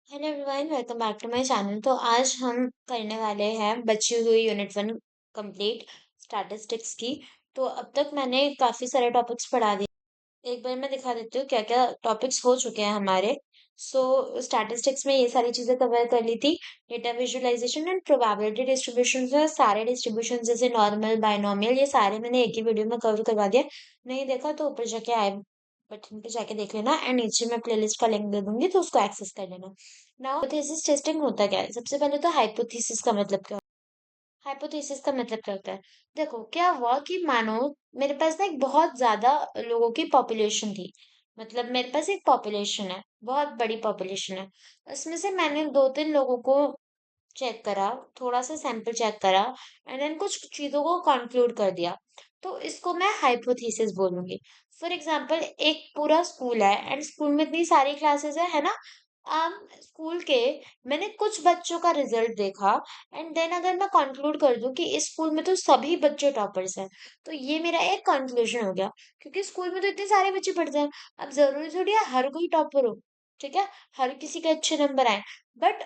Hello everyone, welcome back to my channel. तो आज हम करने वाले हैं बची हुई यूनिट 1 कंप्लीट स्टैटिस्टिक्स की। तो अब तक मैंने काफी सारे टॉपिक्स पढ़ा दिए। एक बार मैं दिखा देती हूँ क्या क्या टॉपिक्स हो चुके हैं हमारे। स्टैटिस्टिक्स में ये सारी चीजें कवर कर ली थी। Data visualisation and probability distribution से सारे डिस्ट्रीब्यूशन जैसे नॉर्मल, बायनोमियल, ये सारे मैंने एक ही वीडियो में कवर करवा दिया। नहीं देखा तो ऊपर जाके आई बटन पे जाके देख लेना एंड नीचे मैं प्लेलिस्ट का लिंक दे दूंगी तो उसको एक्सेस कर लेना। नाउ हाइपोथेसिस टेस्टिंग होता क्या है? सबसे पहले तो हाइपोथेसिस का मतलब क्या है? हाइपोथेसिस का मतलब क्या होता है? देखो, क्या हुआ कि मानो मेरे पास ना एक बहुत ज्यादा लोगों की पॉपुलेशन थी। मतलब मेरे पास एक पॉपुलेशन है, बहुत बड़ी पॉपुलेशन है। उसमें से मैंने दो तीन लोगों को चेक करा, थोड़ा सा सैंपल चेक करा एंड देन कुछ चीजों को कंक्लूड कर दिया। तो इसको मैं हाइपोथेसिस बोलूंगी। फॉर एग्जांपल, एक पूरा स्कूल है एंड स्कूल में इतनी सारी क्लासेस है ना। स्कूल के मैंने कुछ बच्चों का रिजल्ट देखा एंड देन अगर मैं कंक्लूड कर दूं कि इस स्कूल में तो सभी बच्चे टॉपर्स हैं, तो ये मेरा एक कंक्लूजन हो गया। क्योंकि स्कूल में तो इतने सारे बच्चे पढ़ते हैं, अब जरूरी थोड़ी है हर कोई टॉपर हो। ठीक है, हर किसी के अच्छे नंबर आए, बट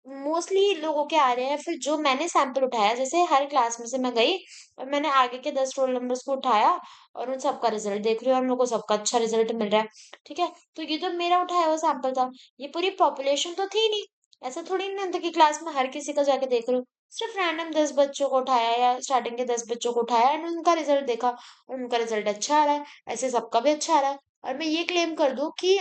मोस्टली लोगों के आ रहे हैं। फिर जो मैंने सैंपल उठाया, जैसे हर क्लास में से मैं गई और मैंने आगे के 10 रोल नंबर्स को उठाया और उन सबका रिजल्ट देख रही हूँ और मेरे को सबका अच्छा रिजल्ट मिल रहा है। ठीक है, तो ये तो मेरा उठाया हुआ सैंपल था। ये पूरी पॉपुलेशन तो थी नहीं। ऐसा थोड़ी ना था कि क्लास में हर किसी का जाके देख रही हूँ। सिर्फ रैंडम 10 बच्चों को उठाया या स्टार्टिंग के 10 बच्चों को उठाया और उनका रिजल्ट देखा और उनका रिजल्ट अच्छा आ रहा है। ऐसे सबका भी अच्छा आ रहा है। और मैं ये क्लेम कर दूं कि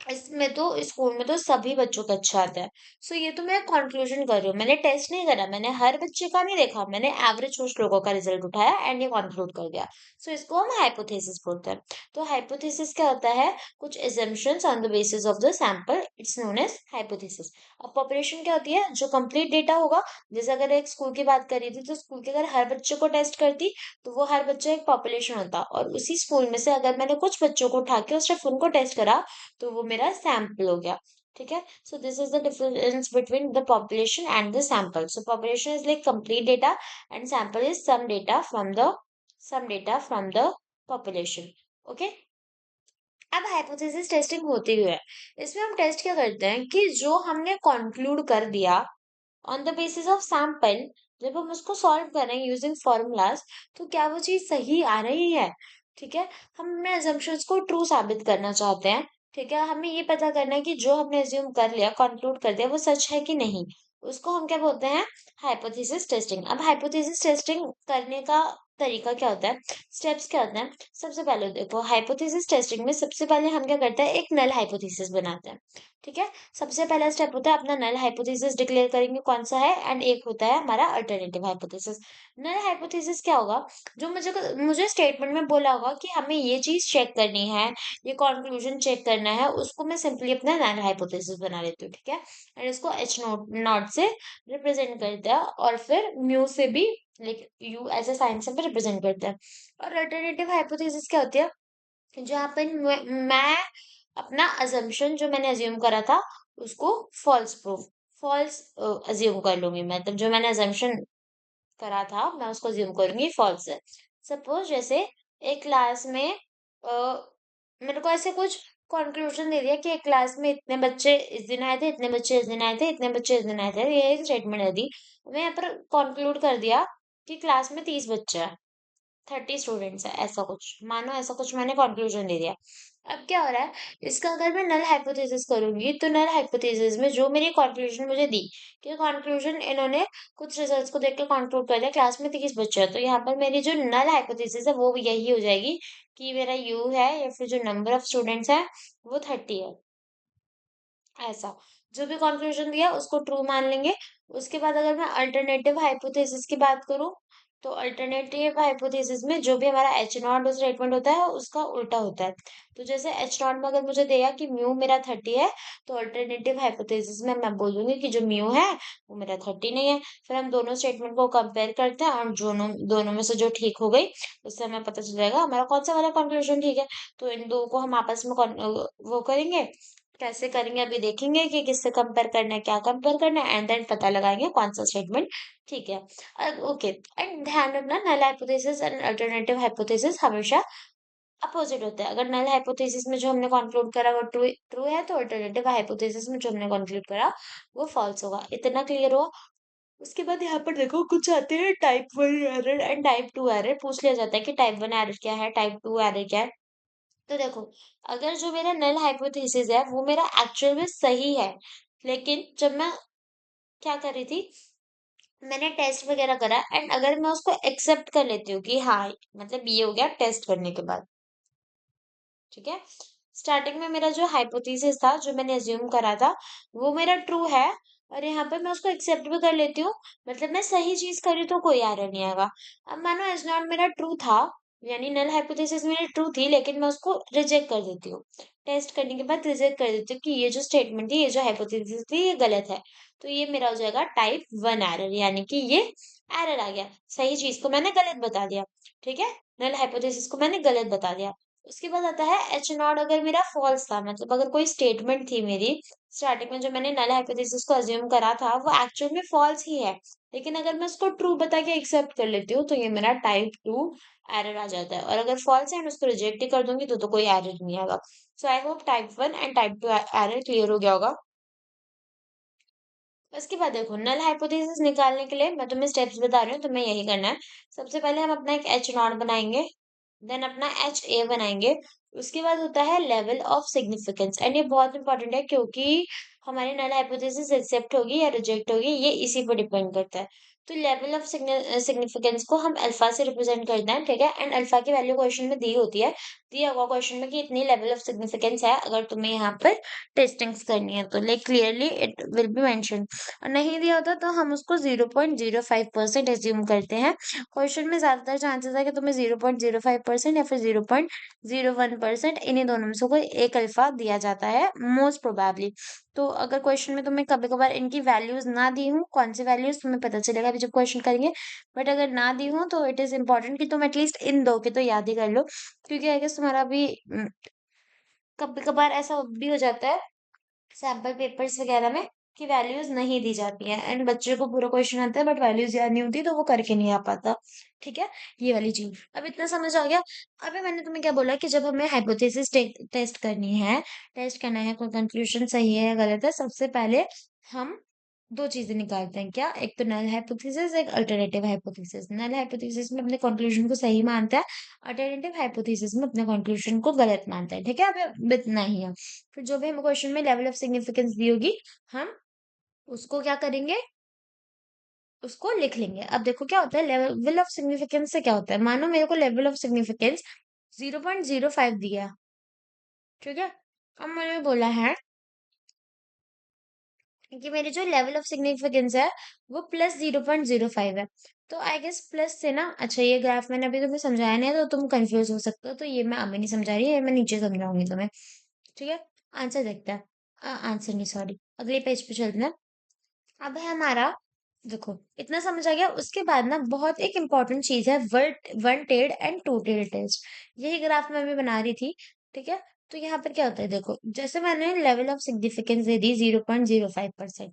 इसमें तो स्कूल में तो सभी बच्चों का अच्छा आता है। ये तो मैं कंक्लूजन कर रही हूँ, मैंने टेस्ट नहीं करा, मैंने हर बच्चे का नहीं देखा, मैंने एवरेज कुछ लोगों का रिजल्ट उठाया एंड ये कंक्लूड कर दिया। इसको हम हाइपोथेसिस बोलते हैं। तो हाइपोथेसिस क्या होता है? कुछ assumptions on the basis of the sample, it's known as hypothesis. अब पॉपुलेशन क्या होती है? जो कंप्लीट डेटा होगा। जैसे अगर एक स्कूल की बात करी थी, तो स्कूल के अगर हर बच्चे को टेस्ट करती तो वो हर बच्चा एक पॉपुलेशन होता, और उसी स्कूल में से अगर मैंने कुछ बच्चों को उठा के और सिर्फ उनको टेस्ट करा तो वो मेरा सैंपल हो गया। ठीक है, so this is the difference between the population and the sample. Population is like complete data and sample is some data from the population. Okay, अब हाइपोथेसिस टेस्टिंग होती हुई है। इसमें हम टेस्ट क्या करते हैं कि जो हमने कंक्लूड कर दिया on the basis of sample, जब हम उसको सॉल्व कर रहे हैं यूजिंग फॉर्मूलाज, तो क्या वो चीज सही आ रही है? ठीक है, हम अपने assumptions को ट्रू साबित करना चाहते हैं। ठीक है, हमें ये पता करना है कि जो हमने अज्यूम कर लिया, कंक्लूड कर दिया, वो सच है कि नहीं। उसको हम क्या बोलते हैं? Hypothesis testing. अब हाइपोथेसिस टेस्टिंग करने का तरीका क्या होता है, स्टेप्स क्या होते हैं? सबसे पहले देखो, हाइपोथेसिस टेस्टिंग में सबसे पहले हम क्या करते हैं? एक नल हाइपोथेसिस बनाते हैं। ठीक है, सबसे पहला स्टेप होता है अपना नल हाइपोथेसिस डिक्लेयर करेंगे कौन सा है, एंड एक होता है हमारा अल्टरनेटिव हाइपोथेसिस। नल हाइपोथेसिस क्या होगा? जो मुझे मुझे स्टेटमेंट में बोला होगा कि हमें ये चीज चेक करनी है, ये कंक्लूजन चेक करना है, उसको मैं सिंपली अपना नल हाइपोथेसिस बना लेती हूँ। ठीक है, एंड इसको एच नोट नॉट से रिप्रेजेंट करते हैं और फिर म्यू से भी, like u as a sign से भी रिप्रेजेंट करते हैं। और अल्टरनेटिव हाइपोथेसिस क्या होती है? जहाँ पर मैं अपना अजम्पशन जो मैंने अज्यूम करा था उसको फॉल्स अज्यूम कर लूंगी। मतलब जो मैंने अजम्पशन करा था मैं उसको अज्यूम करूंगी फॉल्स है। सपोज जैसे एक क्लास में मेरे को ऐसे कुछ कंक्लूजन दे दिया कि एक क्लास में इतने बच्चे इस दिन आए थे, इतने बच्चे इस दिन आए थे, इतने बच्चे इस दिन आए थे, ये एक स्टेटमेंट है दी। मैं यहाँ पर कंक्लूड कर दिया कि क्लास में 30 बच्चे हैं, 30 स्टूडेंट्स है, ऐसा कुछ मानो, ऐसा कुछ मैंने कंक्लूजन दे दिया। अब क्या हो रहा है? इसका अगर मैं नल हाइपोथेसिस करूंगी तो नल हाइपोथेसिस में जो मेरी कंक्लूजन मुझे दी, कि कंक्लूजन इन्होंने कुछ रिजल्ट्स को देख के कंक्लूड कर दिया क्लास में 30 बच्चे हैं, तो यहाँ पर मेरी जो नल हाइपोथेसिस है वो यही हो जाएगी कि मेरा यू है या फिर जो नंबर ऑफ स्टूडेंट्स है वो 30 है। ऐसा जो भी कंक्लूजन दिया उसको ट्रू मान लेंगे। उसके बाद अगर मैं अल्टरनेटिव हाइपोथेसिस की बात करूं, तो अल्टरनेटिव हाइपोथेसिस में जो भी हमारा एच नॉट स्टेटमेंट होता है उसका उल्टा होता है। तो जैसे एच नॉट में अगर मुझे दिया कि म्यू मेरा 30 है, तो अल्टरनेटिव हाइपोथेसिस में मैं बोलूंगी कि जो म्यू है वो मेरा 30 नहीं है। फिर हम दोनों स्टेटमेंट को कंपेयर करते हैं और दोनों दोनों में से जो ठीक हो गई उससे हमें पता चल जाएगा हमारा कौन सा वाला कंक्लूजन ठीक है। तो इन दो को हम आपस में वो करेंगे। कैसे करेंगे अभी देखेंगे कि किससे कंपेयर करना है, क्या कंपेयर करना है, एंड देन पता लगाएंगे कौन सा स्टेटमेंट ठीक है। ओके, एंड ध्यान रखना, null hypothesis and alternative hypothesis हमेशा अपोजिट होता है। अगर नल हाइपोथेसिस में जो हमने कंक्लूड करा वो ट्रू ट्रू है, तो अल्टरनेटिव हाइपोथेसिस में जो हमने कंक्लूड करा वो फॉल्स होगा। इतना क्लियर हुआ? उसके बाद यहाँ पर देखो कुछ आते हैं type 1 error and type 2 error. पूछ लिया जाता है कि टाइप 1 एरर क्या है, टाइप 2 एरर क्या है। तो देखो, अगर जो मेरा नल हाइपोथेसिस है वो मेरा एक्चुअल में सही है, लेकिन जब मैं क्या कर रही थी, मैंने टेस्ट वगैरह करा एंड अगर मैं उसको एक्सेप्ट कर लेती हूँ कि हाँ, मतलब ये हो गया टेस्ट करने के बाद, ठीक है। स्टार्टिंग में मेरा जो हाइपोथेसिस था, जो मैंने अज्यूम करा था, वो मेरा ट्रू है, और यहाँ पे मैं उसको एक्सेप्ट भी कर लेती हूँ, मतलब मैं सही चीज करी तो कोई एरर नहीं आएगा। अब मानो एज नॉट मेरा ट्रू था, यानी नल हाइपोथेसिस मेरी ट्रू थी, लेकिन मैं उसको रिजेक्ट कर देती हूँ। टेस्ट करने के बाद रिजेक्ट कर देती हूँ कि ये जो स्टेटमेंट थी, ये जो हाइपोथेसिस थी, ये गलत है। तो ये मेरा हो जाएगा टाइप 1 एरर, यानी कि ये एरर आ गया, सही चीज को मैंने गलत बता दिया, ठीक है। नल हाइपोथेसिस को मैंने गलत बता दिया। उसके बाद आता है एच नॉट। अगर मेरा फॉल्स था, मतलब अगर कोई स्टेटमेंट थी मेरी स्टार्टिंग में, जो मैंने नल हाइपोथेसिस को अज्यूम करा था, वो एक्चुअल में फॉल्स ही है, लेकिन अगर मैं उसको ट्रू बता के एक्सेप्ट कर लेती हूँ, तो ये मेरा टाइप 2 एरर आ जाता है। और अगर फॉल्स है एंड उसको रिजेक्ट ही कर दूंगी, तो कोई एरर नहीं आएगा। So I hope type 1 and type 2 error clear हो गया होगा। उसके बाद देखो, नल हाइपोथेसिस निकालने के लिए मैं तुम्हें स्टेप्स बता रही हूँ, तुम्हें यही करना है। सबसे पहले हम अपना एक एच नॉट बनाएंगे, देन अपना एच ए बनाएंगे। उसके बाद होता है लेवल ऑफ सिग्निफिकेंस, एंड ये बहुत इंपॉर्टेंट है, क्योंकि हमारी नल हाइपोथेसिस एक्सेप्ट होगी या रिजेक्ट होगी, ये इसी पर डिपेंड करता है। तो लेवल ऑफ सिग्निफिकेंस को हम अल्फा से रिप्रेजेंट करते हैं, ठीक है। एंड अल्फा की वैल्यू क्वेश्चन में दी होती है, दिया हुआ क्वेश्चन में कि इतनी लेवल ऑफ सिग्निफिकेंस है, अगर तुम्हें यहाँ पर टेस्टिंग्स करनी है तो like clearly it will be mention. और नहीं दिया होता तो हम उसको 0.05% एज्यूम करते हैं। क्वेश्चन में ज्यादातर चांसेस है कि तुम्हें 0.05% या फिर 0.01% इन्हीं दोनों में से कोई एक अल्फा दिया जाता है मोस्ट प्रोबेबली। तो अगर क्वेश्चन में तुम्हें कभी कभार इनकी वैल्यूज ना दी हो, कौन सी वैल्यूज तुम्हें पता चलेगा अभी जब क्वेश्चन करेंगे, बट अगर ना दी हो तो इट इज इम्पोर्टेंट कि तुम एटलीस्ट इन दो के तो याद ही कर लो, क्योंकि आई गेस तुम्हारा भी कभी कभार ऐसा भी हो जाता है सैम्पल पेपर्स वगैरह में कि वैल्यूज नहीं दी जाती है, एंड बच्चे को पूरा क्वेश्चन आता है बट वैल्यूज याद नहीं होती, तो वो करके नहीं आ पाता, ठीक है। ये वाली चीज अब इतना समझ आ गया। अभी मैंने तुम्हें क्या बोला कि जब हमें हाइपोथेसिस टेस्ट करनी है, टेस्ट करना है कोई कंक्लूजन सही है या गलत है, सबसे पहले हम दो चीजें निकालते हैं। क्या? एक तो नल हाइपोथेसिस, एक अल्टरनेटिव हाइपोथेसिस। नल हाइपोथेसिस में अपने कंक्लूजन को सही मानता है, अल्टरनेटिव हाइपोथेसिस में अपने कंक्लूजन को गलत मानता है, ठीक है। अब इतना ही है। फिर जो भी हमें क्वेश्चन में लेवल ऑफ सिग्निफिकेंस दी होगी, हम उसको क्या करेंगे, उसको लिख लेंगे। अब देखो क्या होता है, लेवल ऑफ सिग्निफिकेंस से क्या होता है, मानो मेरे को लेवल ऑफ सिग्निफिकेंस 0.05 दिया, ठीक है। अब मैंने बोला है कि मेरी जो लेवल ऑफ सिग्निफिकेंस है वो +0.05 है। तो आई गेस प्लस से ना, अच्छा ये ग्राफ मैंने अभी तुम्हें समझाया नहीं है तो तुम कंफ्यूज हो सकते हो, तो ये मैं अभी नहीं समझा रही, ये मैं नीचे समझाऊंगी तुम्हें, ठीक है। आंसर देखते हैं। आंसर नहीं, सॉरी, अगले पेज पे चलते हैं। अब है हमारा, देखो इतना समझ आ गया। उसके बाद ना बहुत एक इम्पॉर्टेंट चीज है, one tailed and two tailed test. यही ग्राफ मैं अभी बना रही थी, ठीक है। तो यहाँ पर क्या होता है, देखो जैसे मैंने लेवल ऑफ सिग्निफिकेंस दे दी 0.05%,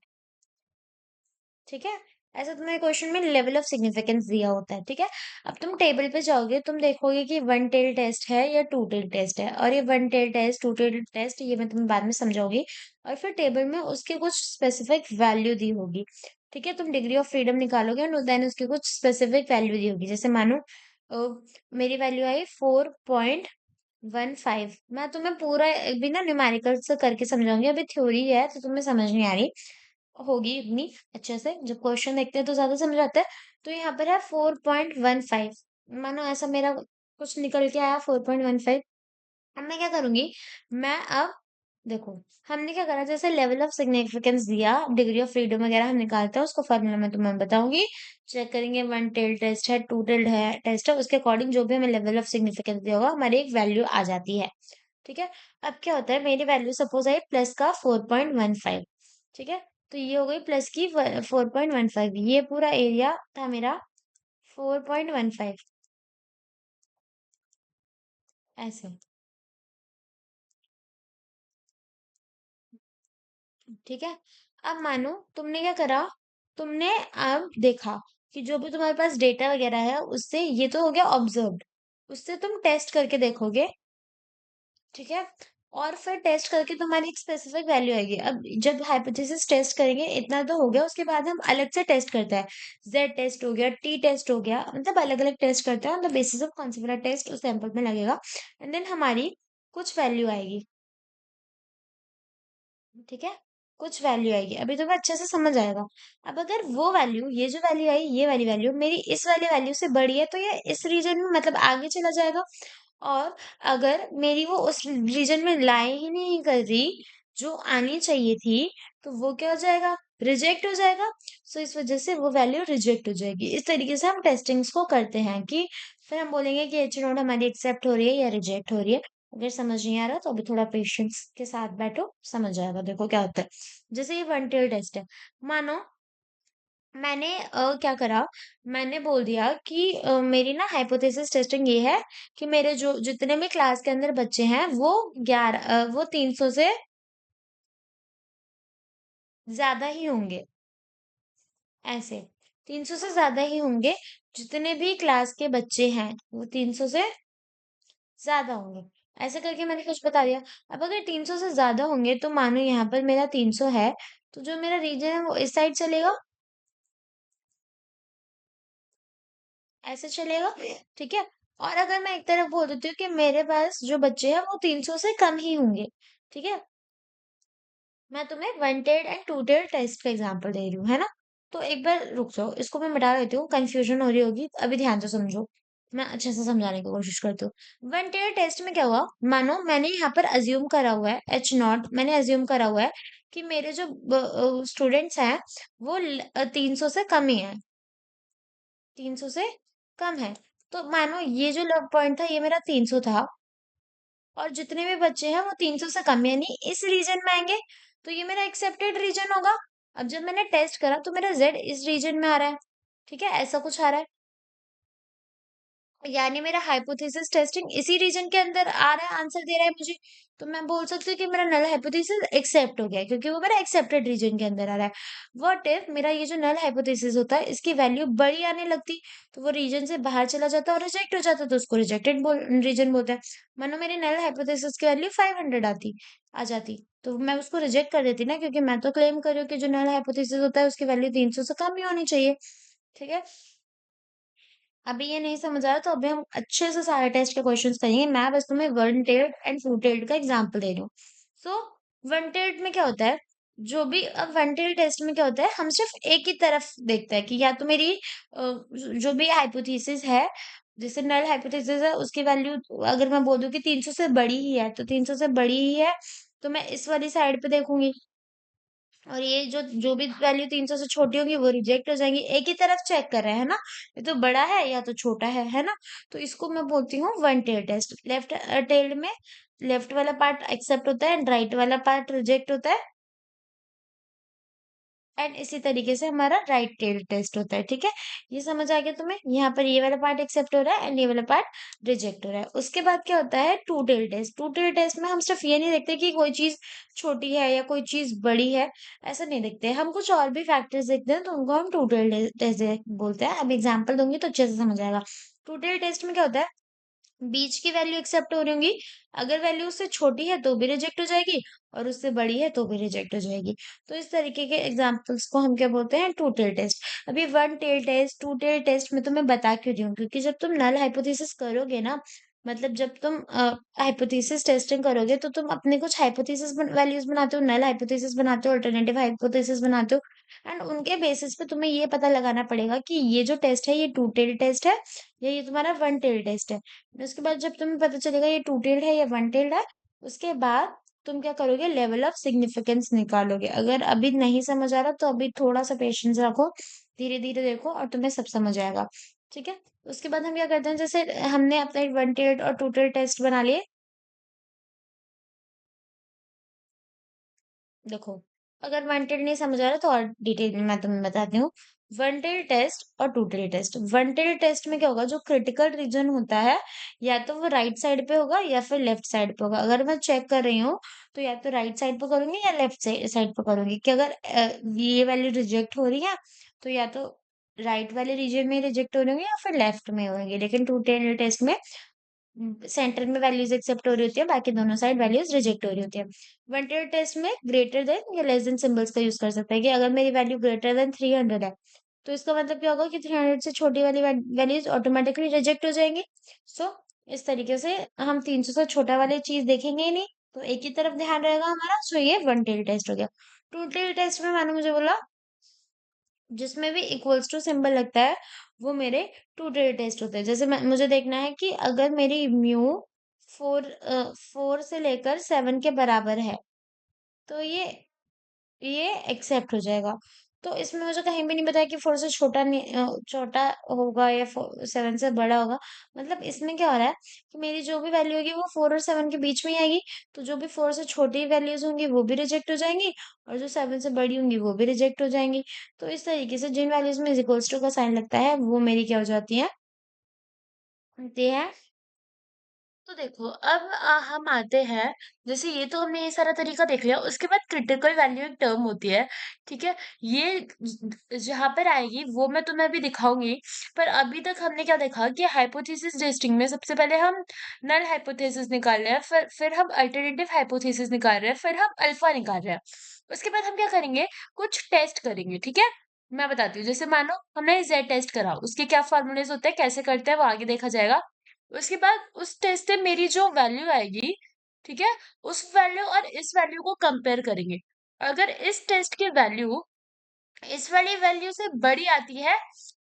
ठीक है। ऐसा तुम्हें क्वेश्चन में लेवल ऑफ सिग्निफिकेंस दिया होता है, ठीक है। अब तुम टेबल पे जाओगे, तुम देखोगे कि वन टेल टेस्ट है या टू टेल टेस्ट है, और ये one tail test, two tail test, ये मैं तुम्हें बाद में समझाऊंगी। और फिर टेबल में उसके कुछ स्पेसिफिक वैल्यू दी होगी, ठीक है। तुम डिग्री ऑफ फ्रीडम निकालोगे और देन उसकी कुछ स्पेसिफिक वैल्यू दी होगी। जैसे मानो मेरी वैल्यू आई 4.15। मैं तुम्हें पूरा बिना न्यूमेरिकल से करके समझाऊंगी, अभी थ्योरी है तो तुम्हें समझ नहीं आ रही होगी इतनी अच्छे से, जब क्वेश्चन देखते हैं तो ज्यादा समझ आता है। तो यहाँ पर है 4.15, मानो ऐसा मेरा कुछ निकल के आया 4.15। अब मैं क्या करूंगी, मैं अब देखो, हमने क्या करा, जैसे लेवल ऑफ सिग्निफिकेंस दिया, डिग्री ऑफ फ्रीडम वगैरह हम निकालते हैं, उसको फॉर्मूला मैं तुम्हें बताऊंगी। चेक करेंगे, वन टेल टेस्ट है, टू टेल्ड है टेस्ट है, उसके अकॉर्डिंग जो भी हमें लेवल ऑफ सिग्निफिकेंस दिया होगा, हमारी एक वैल्यू आ जाती है, ठीक है। अब क्या होता है, मेरी वैल्यू सपोज आई प्लस का 4.15, ठीक है। तो ये हो गई प्लस की 4.15, ये पूरा एरिया था मेरा 4.15, ऐसे, ठीक है। अब मानो तुमने क्या करा, तुमने अब देखा कि जो भी तुम्हारे पास डेटा वगैरह है उससे, ये तो हो गया ऑब्जर्व्ड, उससे तुम टेस्ट करके देखोगे, ठीक है? और फिर टेस्ट करके तुम्हारी एक स्पेसिफिक वैल्यू आएगी। अब जब हाइपोथेसिस टेस्ट करेंगे इतना तो हो गया, उसके बाद हम अलग से टेस्ट करते हैं। जेड टेस्ट हो गया, टी टेस्ट हो गया, मतलब अलग अलग टेस्ट करते हैं ऑन द बेसिस ऑफ कौन सा वाला टेस्ट उस सैंपल में लगेगा, एंड देन हमारी कुछ वैल्यू आएगी, ठीक है? कुछ वैल्यू आएगी, अभी तुम्हें अच्छे से समझ आएगा। अब अगर वो वैल्यू, ये जो वैल्यू आई, ये वाली वैल्यू मेरी इस वाली वैल्यू से बड़ी है, तो ये इस रीजन में मतलब आगे चला जाएगा। और अगर मेरी वो उस रीजन में लाई ही नहीं कर रही जो आनी चाहिए थी, तो वो क्या हो जाएगा? रिजेक्ट हो जाएगा। सो इस वजह से वो वैल्यू रिजेक्ट हो जाएगी। इस तरीके से हम टेस्टिंग्स को करते हैं कि फिर हम बोलेंगे कि एच नोट हमारी एक्सेप्ट हो रही है या रिजेक्ट हो रही है। अगर समझ नहीं आ रहा तो अभी थोड़ा पेशेंस के साथ बैठो, समझ आएगा। देखो क्या होता है। जैसे ये वन टेल टेस्ट है, मानो मैंने क्या करा, मैंने बोल दिया कि मेरी ना हाइपोथेसिस टेस्टिंग ये है कि मेरे जो जितने भी क्लास के अंदर बच्चे हैं वो 11 वो 300 से ज्यादा ही होंगे, ऐसे 300 से ज्यादा ही होंगे। जितने भी क्लास के बच्चे हैं वो 300 से ज्यादा होंगे, ऐसे करके मैंने कुछ बता दिया। अब अगर 300 से ज्यादा होंगे तो मानो यहाँ पर मेरा 300 है, तो जो मेरा रीजन है वो इस साइड चलेगा, ऐसे चलेगा, ठीक है? और अगर मैं एक तरफ बोल देती हूँ कि मेरे पास जो बच्चे हैं वो 300 से कम ही होंगे, ठीक है? मैं तुम्हें one tailed and two tailed test का एग्जांपल दे रही हूँ, है ना? तो एक बार रुक जाओ, इसको मैं मिटा देती हूँ, कंफ्यूजन हो रही होगी, अभी ध्यान से समझो। मैं अच्छे से समझाने की कोशिश करती हूँ। वन टेल्ड टेस्ट में क्या हुआ, मानो मैंने यहाँ पर अज्यूम करा हुआ है, एच नॉट मैंने अज्यूम करा हुआ है कि मेरे जो स्टूडेंट्स हैं वो 300 से कम ही है, 300 से कम है। तो मानो ये जो लव पॉइंट था ये मेरा 300 था, और जितने भी बच्चे हैं वो 300 से कम, यानी इस रीजन में आएंगे, तो ये मेरा एक्सेप्टेड रीजन होगा। अब जब मैंने टेस्ट करा तो मेरा जेड इस रीजन में आ रहा है, ठीक है? ऐसा कुछ आ रहा है, यानी मेरा हाइपोथेसिस टेस्टिंग इसी रीजन के अंदर आ रहा है, आंसर दे रहा है मुझे। तो मैं बोल सकती हूँ कि मेरा नल हाइपोथेसिस एक्सेप्ट हो गया है, क्योंकि वो मेरा एक्सेप्टेड रीजन के अंदर आ रहा है। व्हाट इफ मेरा ये जो नल हाइपोथेसिस होता है इसकी वैल्यू बड़ी आने लगती, तो वो रीजन से बाहर चला जाता और रिजेक्ट हो जाता, तो उसको रिजेक्टेड रीजन बोलते हैं। मानो मेरी नल हाइपोथेसिस की वैल्यू 500 आ जाती, तो मैं उसको रिजेक्ट कर देती ना, क्योंकि मैं तो क्लेम कर रही हूँ कि जो नल हाइपोथेसिस होता है उसकी वैल्यू 300 से कम ही होनी चाहिए, ठीक है? अभी ये नहीं समझ आ रहा तो अभी हम अच्छे से सारे टेस्ट के क्वेश्चंस करेंगे। मैं बस तुम्हें one tailed and two tailed का एग्जांपल दे रही हूँ। सो वन टेल्ड में क्या होता है, जो भी अब वन टेल्ड टेस्ट में क्या होता है, हम सिर्फ एक ही तरफ देखते हैं कि या तो मेरी जो भी हाइपोथेसिस है, जैसे नल हाइपोथेसिस है उसकी वैल्यू अगर मैं बोल दूं कि 300 से बड़ी ही है, तो 300 से बड़ी ही है, तो मैं इस वाली साइड पे देखूंगी। और ये जो जो भी वैल्यू 300 से छोटी होगी वो रिजेक्ट हो जाएंगी। एक ही तरफ चेक कर रहे हैं ना, ये तो बड़ा है या तो छोटा है ना? तो इसको मैं बोलती हूँ one tail test. Left tailed में लेफ्ट वाला पार्ट एक्सेप्ट होता है एंड राइट वाला पार्ट रिजेक्ट होता है, एंड इसी तरीके से हमारा राइट टेल टेस्ट होता है, ठीक है? ये समझ आ गया तुम्हें? यहाँ पर ये वाला पार्ट एक्सेप्ट हो रहा है एंड ये वाला पार्ट रिजेक्ट हो रहा है। उसके बाद क्या होता है, two tail test. Two tail test में हम सिर्फ ये नहीं देखते कि कोई चीज छोटी है या कोई चीज बड़ी है, ऐसा नहीं देखते, हम कुछ और भी फैक्टर्स देखते हैं, तो उनको हम टू टेल टेस्ट बोलते हैं। अब एग्जाम्पल दूंगी तो अच्छे से समझ आएगा। टू टेल टेस्ट में क्या होता है, बीच की वैल्यू एक्सेप्ट हो रही होंगी, अगर वैल्यू उससे छोटी है तो भी रिजेक्ट हो जाएगी, और उससे बड़ी है तो भी रिजेक्ट हो जाएगी। तो इस तरीके के एग्जांपल्स को हम क्या बोलते हैं, टू टेल टेस्ट। अभी one tail test, two tail test में तुम्हें बता क्यों रही हूँ, क्योंकि जब तुम नल हाइपोथेसिस करोगे ना, मतलब जब तुम हाइपोथेसिस टेस्टिंग करोगे तो तुम अपने कुछ हाइपोथेसिस वैल्यूज बनाते हो, नल हाइपोथेसिस बनाते हो, अल्टरनेटिव हाइपोथेसिस बनाते हो, एंड उनके बेसिस पे तुम्हें ये पता लगाना पड़ेगा कि ये जो टेस्ट है ये टू टेल टेस्ट है या ये तुम्हारा वन टेल टेस्ट है। उसके बाद जब तुम्हें पता चलेगा ये टू टेल्ड है या वन टेल्ड है, उसके बाद तुम क्या करोगे, लेवल ऑफ सिग्निफिकेंस निकालोगे। अगर अभी नहीं समझ आ रहा तो अभी थोड़ा सा पेशेंस रखो, धीरे धीरे देखो और तुम्हें सब समझ आएगा, ठीक है? उसके बाद हम क्या करते हैं, जैसे हमने अपने वन टेल्ड और टू टेल्ड टेस्ट बना लिए। देखो, अगर वन टेल नहीं समझ आ रहा तो और डिटेल में मैं तुम्हें बताती हूँ। वन टेल टेस्ट और two tail test, one tail test में क्या होगा, जो क्रिटिकल रीजन होता है या तो वो राइट साइड पे होगा या फिर लेफ्ट साइड पे होगा। अगर मैं चेक कर रही हूँ तो या तो राइट साइड पे करूंगी या लेफ्ट साइड पे करूंगी, कि अगर ये वैल्यू रिजेक्ट हो रही है तो या तो राइट वाले रीजन में रिजेक्ट हो रही होंगी या फिर लेफ्ट में होंगी। लेकिन टू टेल टेस्ट में सेंटर में वैल्यूज एक्सेप्ट हो रही होती है, बाकी दोनों साइड वैल्यूज रिजेक्ट हो रही होती है। वन टेस्ट टेस्ट में ग्रेटर देन या लेस देन सिंबल्स का यूज कर सकते हैं कि अगर मेरी वैल्यू ग्रेटर देन 300 है, तो इसका मतलब क्या होगा कि 300 से छोटी वाली वैल्यूज ऑटोमेटिकली रिजेक्ट हो जाएंगी। सो इस तरीके से हम 300 से छोटा वाली चीज देखेंगे ही नहीं, तो एक ही तरफ ध्यान रहेगा हमारा। सो ये वन टेल टेस्ट हो गया। टू टेल टेस्ट में मैंने मुझे बोला जिसमें भी इक्वल्स टू सिंबल लगता है वो मेरे टू टेल टेस्ट होते हैं। जैसे मुझे देखना है कि अगर मेरी म्यू 4 से लेकर 7 के बराबर है, तो ये एक्सेप्ट हो जाएगा। तो इसमें मुझे कहीं भी नहीं बताया कि 4 से छोटा नहीं छोटा होगा या 7 से बड़ा होगा। मतलब इसमें क्या हो रहा है कि मेरी जो भी वैल्यू होगी वो 4 और 7 के बीच में ही आएगी। तो जो भी 4 से छोटी वैल्यूज होंगी वो भी रिजेक्ट हो जाएंगी, और जो 7 से बड़ी होंगी वो भी रिजेक्ट हो जाएंगी। तो इस तरीके से जिन वैल्यूज में इक्वल्स टू का साइन लगता है वो मेरी क्या हो जाती है, होती है। तो देखो अब हम आते हैं, जैसे ये तो हमने ये सारा तरीका देख लिया, उसके बाद क्रिटिकल वैल्यू एक टर्म होती है। ठीक है, ये जहां पर आएगी वो मैं तुम्हें अभी दिखाऊंगी। पर अभी तक हमने क्या देखा कि हाइपोथेसिस टेस्टिंग में सबसे पहले हम नल हाइपोथेसिस निकाल रहे हैं, फिर हम अल्टरनेटिव हाइपोथेसिस निकाल रहे हैं, फिर हम अल्फा निकाल रहे हैं। उसके बाद हम क्या करेंगे, कुछ टेस्ट करेंगे। ठीक है, मैं बताती हूँ। जैसे मानो हमने जेड टेस्ट करा, उसके क्या फॉर्मूलेज होते हैं, कैसे करते हैं, वो आगे देखा जाएगा। उसके बाद उस टेस्ट से मेरी जो वैल्यू आएगी, ठीक है, उस वैल्यू और इस वैल्यू को कंपेयर करेंगे। अगर इस टेस्ट की वैल्यू इस वाली वैल्यू से बड़ी आती है,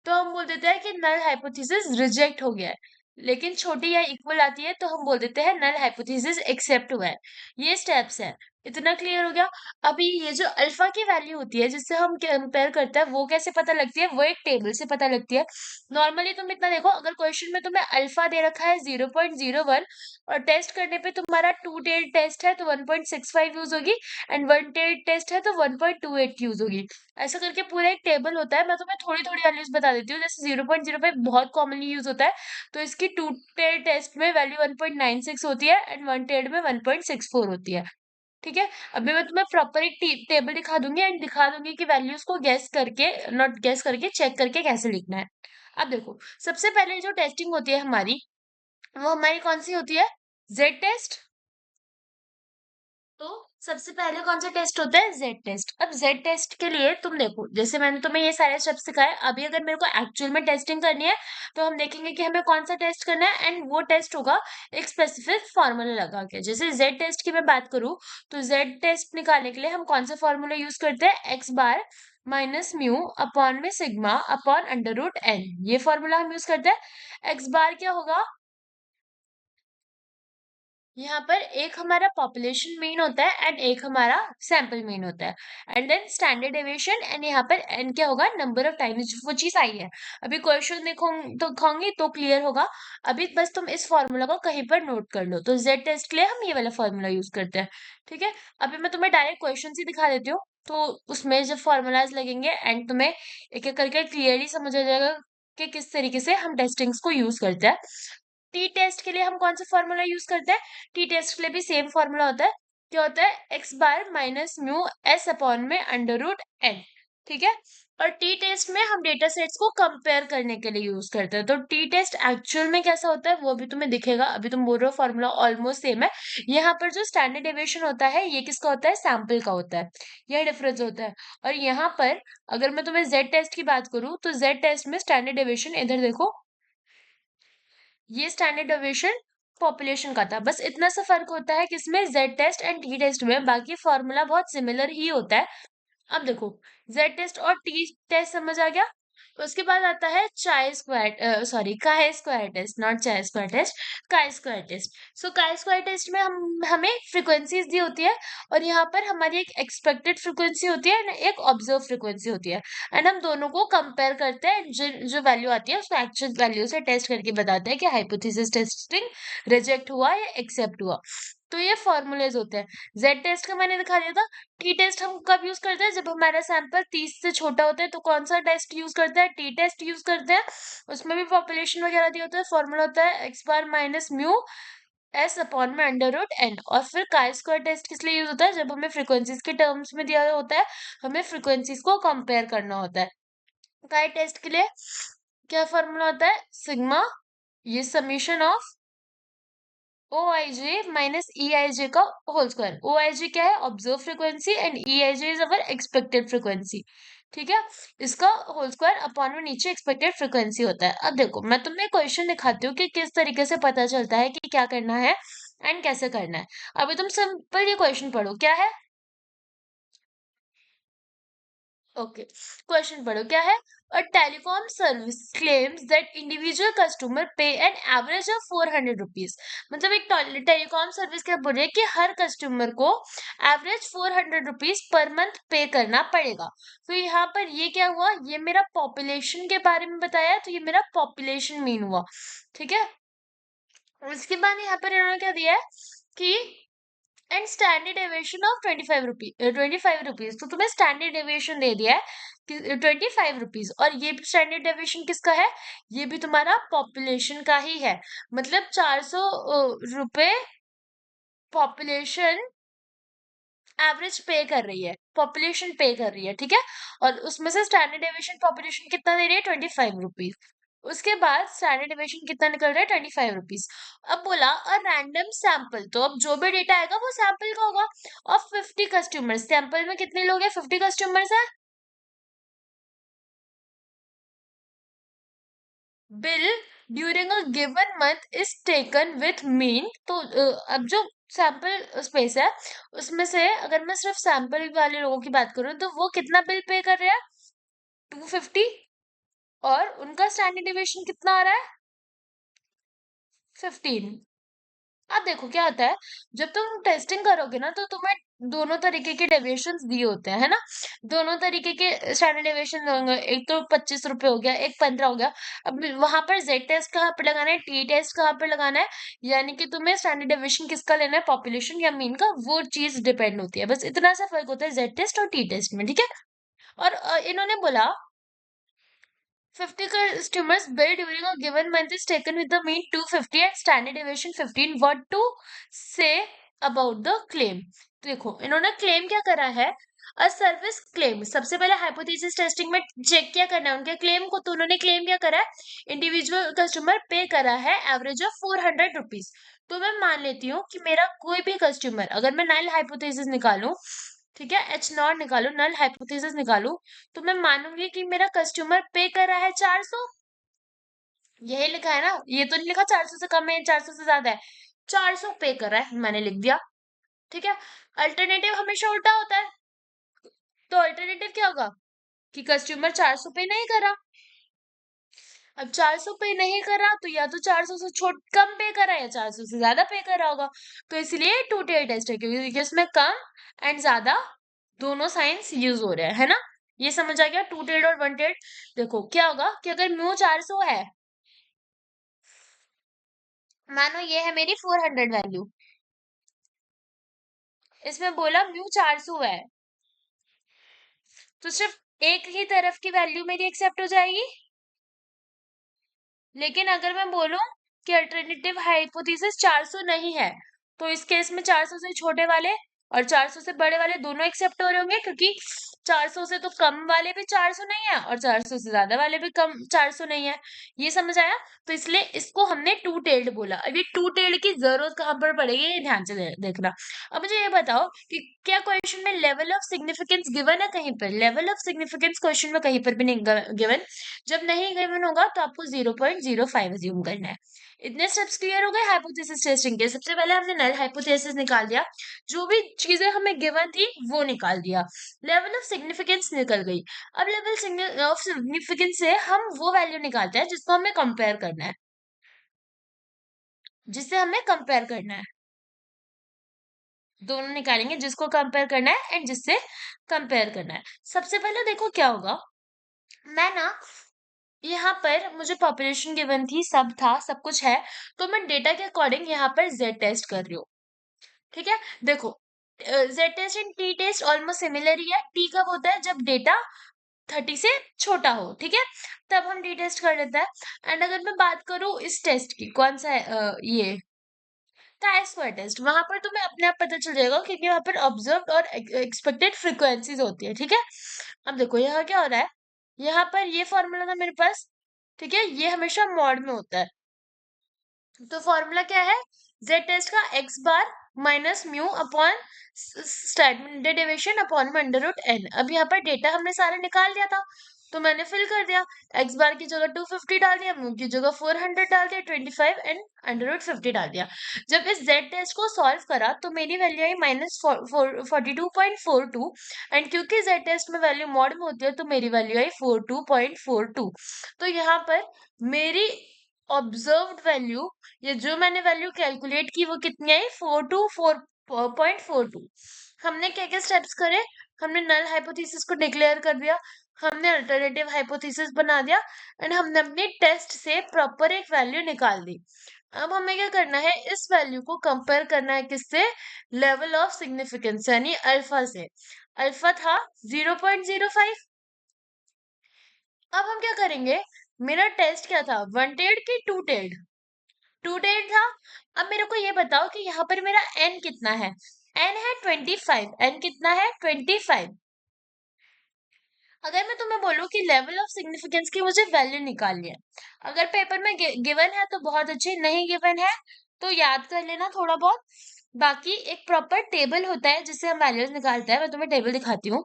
तो हम बोल देते हैं कि नल हाइपोथेसिस रिजेक्ट हो गया है। लेकिन छोटी या इक्वल आती है तो हम बोल देते हैं नल हाइपोथेसिस एक्सेप्ट हुआ है। ये स्टेप्स है। इतना क्लियर हो गया। अभी ये जो अल्फा की वैल्यू होती है जिससे हम कंपेयर करते हैं, वो कैसे पता लगती है, वो एक टेबल से पता लगती है। नॉर्मली तुम इतना देखो, अगर क्वेश्चन में तुम्हें अल्फा दे रखा है 0.01 और टेस्ट करने पे तुम्हारा टू टेल टेस्ट है तो 1.65 यूज होगी, एंड वन टेल टेस्ट है तो 1.28 यूज होगी। ऐसा करके पूरा एक टेबल होता है। मैं तुम्हें थोड़ी थोड़ी वैल्यूज बता देती हूँ। जैसे 0.05 बहुत कॉमनली यूज होता है, तो इसकी टू टेल टेस्ट में वैल्यू 1.96 होती है एंड वन टेल में 1.64 होती है। ठीक है, अभी मैं तुम्हें प्रॉपर एक टेबल दिखा दूंगी एंड दिखा दूंगी कि वैल्यूज को गैस करके, नॉट गैस करके, चेक करके कैसे लिखना है। अब देखो, सबसे पहले जो टेस्टिंग होती है हमारी, वो हमारी कौन सी होती है, जेड टेस्ट। तो सबसे पहले कौन सा टेस्ट होता है, जेड टेस्ट। अब जेड टेस्ट के लिए तुम देखो, जैसे मैंने तुम्हें ये सारे स्टेप्स सिखाए, अभी अगर मेरे को एक्चुअल में टेस्टिंग करनी है तो हम देखेंगे कि हमें कौन सा टेस्ट करना है, एंड वो टेस्ट होगा एक स्पेसिफिक फॉर्मूला लगा के। जैसे जेड टेस्ट की मैं बात करूं, तो जेड टेस्ट निकालने के लिए हम कौन सा फॉर्मूला यूज करते हैं, x bar minus mu upon में sigma upon under root n, ये फॉर्मूला हम यूज करते हैं। एक्स बार क्या होगा, यहाँ पर एक हमारा पॉपुलेशन मीन होता है एंड एक हमारा सैंपल मीन होता है, and then standard deviation, and यहाँ पर एन क्या होगा, नंबर ऑफ टाइम्स वो चीज आई है। अभी क्वेश्चन देखो तो दिखाऊंगी तो क्लियर होगा। अभी बस तुम इस फॉर्मूला को कहीं पर नोट कर लो। तो जेड टेस्ट के लिए हम ये वाला फॉर्मूला यूज करते हैं। ठीक है, अभी मैं तुम्हें डायरेक्ट क्वेश्चन ही दिखा देती हूँ, तो उसमें जब फॉर्मूलाज लगेंगे एंड तुम्हें एक एक करके क्लियरली समझ आ जाएगा कि किस तरीके से हम टेस्टिंग्स को यूज करते हैं। टी टेस्ट के लिए हम कौन सा फॉर्मूला यूज करते हैं, टी टेस्ट के लिए भी सेम फॉर्मूला होता है। क्या होता है, x bar minus mu S upon में अंडर रूट एन। ठीक है, और टी टेस्ट में हम डेटा सेट्स को कंपेयर करने के लिए यूज करते हैं। तो टी टेस्ट एक्चुअल में कैसा होता है वो भी तुम्हें दिखेगा। अभी तुम बोल रहे हो फॉर्मूला ऑलमोस्ट सेम है। यहाँ पर जो स्टैंडर्ड डेविएशन होता है ये किसका होता है, सैंपल का होता है। यह डिफरेंस होता है। और यहाँ पर अगर मैं तुम्हें जेड टेस्ट की बात करूं, तो जेड टेस्ट में स्टैंडर्ड डेविएशन इधर देखो, ये स्टैंडर्ड डेविएशन पॉपुलेशन का था। बस इतना सा फर्क होता है किसमें, Z test and T test में। बाकी फॉर्मूला बहुत सिमिलर ही होता है। अब देखो, जेड टेस्ट और टी टेस्ट समझ आ गया। उसके बाद आता है chai square, sorry chi square test, not chai square test, chi square test. So chi square test में हम हमें फ्रीक्वेंसीज दी होती है, और यहाँ पर हमारी एक एक्सपेक्टेड फ्रीक्वेंसी होती है ना, एक ऑब्जर्व फ्रीक्वेंसी होती है, एंड हम दोनों को कंपेयर करते हैं। जो जो वैल्यू आती है उसको एक्चुअल वैल्यू से टेस्ट करके बताते हैं कि हाइपोथेसिस टेस्टिंग रिजेक्ट हुआ या एक्सेप्ट हुआ। तो ये फॉर्मूलेज होते हैं। जेड टेस्ट का मैंने दिखा दिया था। टी टेस्ट हम कब यूज करते हैं, जब हमारा सैंपल 30 से छोटा होता है, तो कौन सा टेस्ट यूज करते हैं, टी टेस्ट यूज करते हैं। उसमें भी पॉपुलेशन वगैरह दिया होता है। फॉर्मूला होता है x bar minus mu S upon में अंडर रूट एन। और फिर काय स्क्वायर टेस्ट किस लिए यूज होता है, जब हमें फ्रीक्वेंसीज के टर्म्स में दिया होता है, हमें फ्रीक्वेंसीज को कंपेयर करना होता है। काय टेस्ट के लिए क्या फॉर्मूला होता है, सिग्मा, ये summation of O I J minus E I J का whole square. O I J क्या है? Observe frequency, and E I J is our expected frequency. ठीक है, इसका होल स्क्वायर अपॉन में नीचे एक्सपेक्टेड फ्रीक्वेंसी होता है। अब देखो मैं तुम्हें क्वेश्चन दिखाती हूँ कि किस तरीके से पता चलता है कि क्या करना है एंड कैसे करना है। अभी तुम सिंपल ये क्वेश्चन पढ़ो, क्या है? ओके, क्वेश्चन पढ़ो, क्या है? A telecom service claims that individual customer पे एन एवरेज ऑफ 400 रुपीज। मतलब एक टेलीकॉम सर्विस क्या बोल रही है कि हर कस्टमर को एवरेज 400 रुपीज पर मंथ पे करना पड़ेगा। तो यहाँ पर ये क्या हुआ, ये मेरा पॉपुलेशन के बारे में बताया, तो ये मेरा पॉपुलेशन मीन हुआ। ठीक है, उसके बाद यहाँ पर इन्होंने क्या दिया है कि and standard deviation of 25 rupees. तो तुम्हें स्टैंडर्ड डेविएशन दे दिया है कि 25 रुपीज, और ये भी स्टैंडर्ड डेविएशन किसका है? ये भी तुम्हारा पॉपुलेशन का ही है। मतलब 400 रुपए पॉपुलेशन एवरेज पे कर रही है, पॉपुलेशन पे कर रही है। ठीक है, और उसमें से स्टैंडर्ड डेविएशन पॉपुलेशन कितना दे रही है? 25 रुपीज। उसके बाद स्टैंडर्ड डेविएशन कितना निकल रहा है? 25 रुपीज। अब बोला अ रैंडम सैंपल, तो अब जो भी डेटा आएगा वो सैंपल का होगा। ऑफ 50 कस्टमर्स, सैंपल में कितने लोग हैं? 50 कस्टमर्स है। Bill during a given month is taken with mean. तो अब जो सैंपल स्पेस है उसमें से अगर मैं सिर्फ सैंपल वाले लोगों की बात करूं तो वो कितना बिल पे कर रहे हैं? 250। और उनका स्टैंडर्ड डिविएशन कितना आ रहा है? 15। अब देखो क्या होता है, जब तुम टेस्टिंग करोगे ना तो तुम्हें दोनों तरीके के डेविएशंस दिए होते हैं, है ना? दोनों तरीके के स्टैंडर्ड डेविएशन होंगे, एक तो 25 रुपए हो गया, एक 15 हो गया। अब वहां पर जेड टेस्ट कहाँ पे लगाना है, टी टेस्ट कहाँ पे लगाना है, यानी कि तुम्हें स्टैंडर्ड डेविएशन किसका लेना है, पॉपुलेशन या मीन का, वो चीज डिपेंड होती है। बस इतना सा फर्क होता है जेड टेस्ट और टी टेस्ट में। ठीक है, और इन्होंने बोला 50 customers bill during a given month is taken with the mean 250 and standard deviation 15. What to say about the claim? देखो इन्होंने क्लेम क्या करा है, अ सर्विस क्लेम। सबसे पहले हाइपोथेसिस टेस्टिंग में चेक क्या करना है उनके क्लेम को, तो उन्होंने क्लेम क्या करा है, इंडिविजुअल कस्टमर पे करा है एवरेज ऑफ 400 रुपीज। तो मैं मान लेती हूँ कि मेरा कोई भी कस्टमर, अगर मैं नल हाइपोथेसिस निकालूं, ठीक है, एच नॉट निकालू, नल हाइपोथेसिस निकालू, तो मैं मानूंगी कि मेरा कस्टमर पे कर रहा है 400। यही लिखा है ना, ये तो नहीं लिखा 400 से कम है 400 से ज्यादा है। 400 पे कर रहा है, मैंने लिख दिया। ठीक है, अल्टरनेटिव हमेशा उल्टा होता है। तो अल्टरनेटिव क्या होगा कि कस्टमर 400 पे नहीं करा। अब 400 पे नहीं करा तो या तो 400 से छोट कम पे करा या 400 से ज्यादा पे करा होगा। तो इसलिए टू टेल टेस्ट है, क्योंकि इसमें कम एंड ज्यादा दोनों साइंस यूज हो रहे हैं, है ना? ये समझ आ गया, टू टेल्ड और वन टेल्ड। देखो क्या होगा कि अगर म्यू 400 है, मानो ये है मेरी 400 वैल्यू, इसमें बोला म्यू 400 है, तो सिर्फ एक ही तरफ की वैल्यू मेरी एक्सेप्ट हो जाएगी। लेकिन अगर मैं बोलूं कि अल्टरनेटिव हाइपोथेसिस 400 नहीं है, तो इस केस में 400 से छोटे वाले और 400 से बड़े वाले दोनों एक्सेप्ट हो रहे होंगे, क्योंकि 400 से तो कम वाले भी 400 नहीं है और 400 से ज्यादा वाले भी कम 400 नहीं है। ये समझ आया? तो इसलिए इसको हमने टू टेल्ड बोला। अब ये टू टेल्ड की जरूरत कहाँ पर पड़ेगी, ये ध्यान से देखना। अब मुझे ये बताओ कि क्या क्वेश्चन में लेवल ऑफ सिग्निफिकेंस गिवन है? कहीं पर लेवल ऑफ सिग्निफिकेंस क्वेश्चन में कहीं पर भी नहीं गिवन। जब नहीं गिवन होगा तो आपको 0.05 अज्यूम करना है। इतने स्टेप्स क्लियर हो गए हाइपोथेसिस टेस्टिंग के। सबसे पहले हमने नल हाइपोथेसिस निकाल दिया, जो भी चीजें हमें गिवन थी वो निकाल दिया, लेवल ऑफ सिग्निफिकेंस निकल गई। अब लेवल ऑफ सिग्निफिकेंस से हम वो वैल्यू निकालते हैं जिसको हमें कंपेयर करना है, जिससे हमें कंपेयर करना है। दोनों निकालेंगे, जिसको कंपेयर करना है एंड जिससे कंपेयर करना है। सबसे पहले देखो क्या होगा, मैं ना यहाँ पर मुझे पॉपुलेशन गिवन थी, सब था, सब कुछ है, तो मैं डेटा के अकॉर्डिंग यहाँ पर जेड टेस्ट कर रही हूँ। ठीक है, देखो Z test and T test almost similar ही है। टी कब होता है? जब डेटा 30 से छोटा हो। ठीक है, तब हम टी टेस्ट कर लेते हैं। एंड अगर मैं बात करूँ इस टेस्ट की, कौन सा है ये टाई स्क्वायर टेस्ट, वहां पर तुम्हें अपने आप पता चल जाएगा, क्योंकि वहां पर ऑब्जर्व्ड और एक्सपेक्टेड फ्रीक्वेंसीज होती है। ठीक है, अब देखो यहाँ क्या हो रहा है, यहाँ पर ये फॉर्मूला था मेरे पास। ठीक है, ये हमेशा मॉड में होता है। तो फॉर्मूला क्या है, जेड टेस्ट का X bar minus mu upon standard deviation upon में अंडर रूट एन। अब यहाँ पर डेटा हमने सारा निकाल दिया था तो मैंने फिल कर दिया। एक्स बार की जगह 250 डाल दिया, म्यू की जगह 400 डाल दिया, 25 एंड अंडर रूट 50 डाल दिया। जब इस जेड टेस्ट को सॉल्व करा तो मेरी वैल्यू आई -42.42 एंड क्योंकि जेड टेस्ट में वैल्यू मॉड में होती है तो मेरी वैल्यू आई 42.42। तो यहाँ पर मेरी ऑब्जर्व्ड वैल्यू, ये जो मैंने वैल्यू कैलकुलेट की वो कितनी आई 424.42। हमने क्या क्या स्टेप्स करे, हमने नल हाइपोथेसिस को डिक्लेयर कर दिया, हमने अल्टरनेटिव हाइपोथेसिस बना दिया एंड हमने अपने टेस्ट से प्रॉपर एक वैल्यू निकाल दी। अब हमें क्या करना है, इस वैल्यू को कंपेयर करना है किससे, लेवल ऑफ सिग्निफिकेंस यानी अल्फा से। अल्फा था 0.05। अब हम क्या करेंगे, मेरा टेस्ट क्या था, वन टेड की टू टेड, टू टेड था। अब मेरे को ये बताओ कि यहाँ पर मेरा एन कितना है, एन है 25, एन कितना है 25। अगर मैं तुम्हें बोलूं कि लेवल ऑफ सिग्निफिकेंस की मुझे वैल्यू निकालनी है, अगर पेपर में गिवन है तो बहुत अच्छे, नहीं गिवन है तो याद कर लेना थोड़ा बहुत। बाकी एक प्रॉपर टेबल होता है जिससे हम वैल्यूज निकालते हैं, मैं तुम्हें टेबल दिखाती हूँ।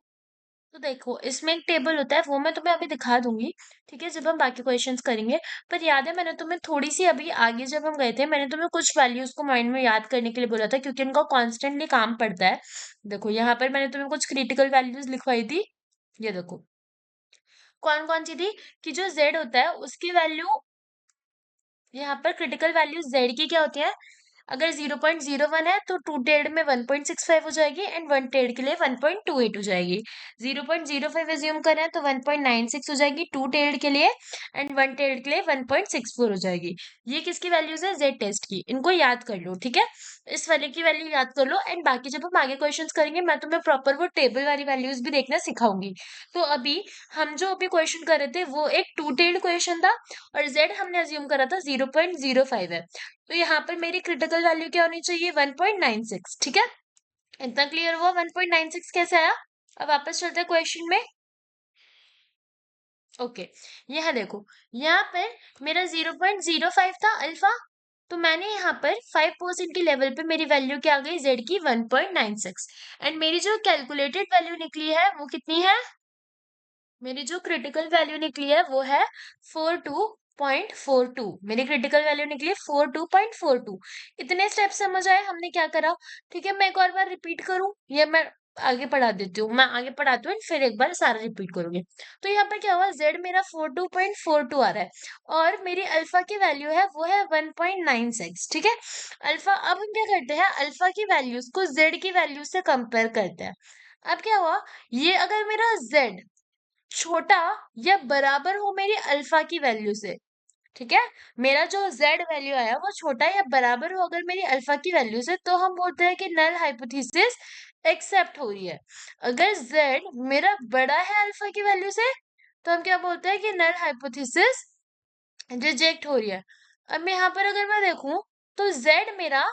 तो देखो इसमें एक टेबल होता है, वो मैं तुम्हें अभी दिखा दूंगी, ठीक है, जब हम बाकी क्वेश्चंस करेंगे। पर याद है मैंने तुम्हें थोड़ी सी अभी आगे जब हम गए थे मैंने तुम्हें कुछ वैल्यूज को माइंड में याद करने के लिए बोला था क्योंकि उनका कॉन्स्टेंटली काम पड़ता है। देखो यहाँ पर मैंने तुम्हें कुछ क्रिटिकल वैल्यूज लिखवाई थी, ये देखो कौन कौन सी थी, कि जो z होता है उसकी वैल्यू, यहाँ पर क्रिटिकल वैल्यू z की क्या होती है, अगर 0.01 है तो टू टेड में 1.65 हो जाएगी एंड वन टेड के लिए 1.28 हो जाएगी। 0.05 एज्यूम करें तो 1.96 हो जाएगी टू टेड के लिए एंड वन टेड के लिए 1.64 हो जाएगी। ये किसकी वैल्यूज है, जेड टेस्ट की, इनको याद कर लो, ठीक है, इस वाले की वैल्यू याद कर लो एंड बाकी जब हम आगे क्वेश्चंस करेंगे मैं तुम्हें प्रॉपर वो टेबल वाली वैल्यूज भी देखना सिखाऊंगी। तो अभी हम जो अभी क्वेश्चन कर रहे थे वो एक टू टेड क्वेश्चन था और जेड हमने अज्यूम करा था 0.05 है। तो यहाँ पर मेरी क्रिटिकल वैल्यू क्या होनी चाहिए, 1.96, ठीक है, इतना क्लियर हुआ। 1.96 कैसे आया, अब वापस चलते हैं क्वेश्चन में। ओके, यहाँ देखो, यहाँ पर मेरा 0.05 था अल्फा, तो मैंने यहाँ पर 5% की लेवल पे मेरी वैल्यू क्या आ गई, जेड की 1.96 एंड मेरी जो कैलकुलेटेड वैल्यू निकली है वो कितनी है, मेरी जो क्रिटिकल वैल्यू निकली है वो है 42.42। मेरी क्रिटिकल वैल्यू निकली है 42.42। इतने स्टेप समझ आए हमने क्या करा, ठीक है, मैं एक और बार रिपीट करूं, ये मैं आगे पढ़ा देती हूँ, मैं आगे पढ़ाती हूँ फिर एक बार सारा रिपीट करूंगी। तो यहाँ पर क्या हुआ, z मेरा 42.42 आ रहा है और मेरी अल्फा की वैल्यू है वो है 1.96, ठीक है। अल्फा, अब हम क्या करते हैं, अल्फा की वैल्यूज को z की वैल्यू से कंपेयर करते हैं। अब क्या हुआ, ये अगर मेरा z छोटा या बराबर हो मेरी अल्फा की वैल्यू से, ठीक है, मेरा जो z वैल्यू आया वो छोटा या बराबर हो अगर मेरी अल्फा की वैल्यू से, तो हम बोलते हैं कि नल हाइपोथेसिस एक्सेप्ट हो रही है। अगर z मेरा बड़ा है अल्फा की वैल्यू से तो हम क्या बोलते हैं कि नल हाइपोथेसिस रिजेक्ट हो रही है। अब मैं यहाँ पर अगर मैं देखूं तो z मेरा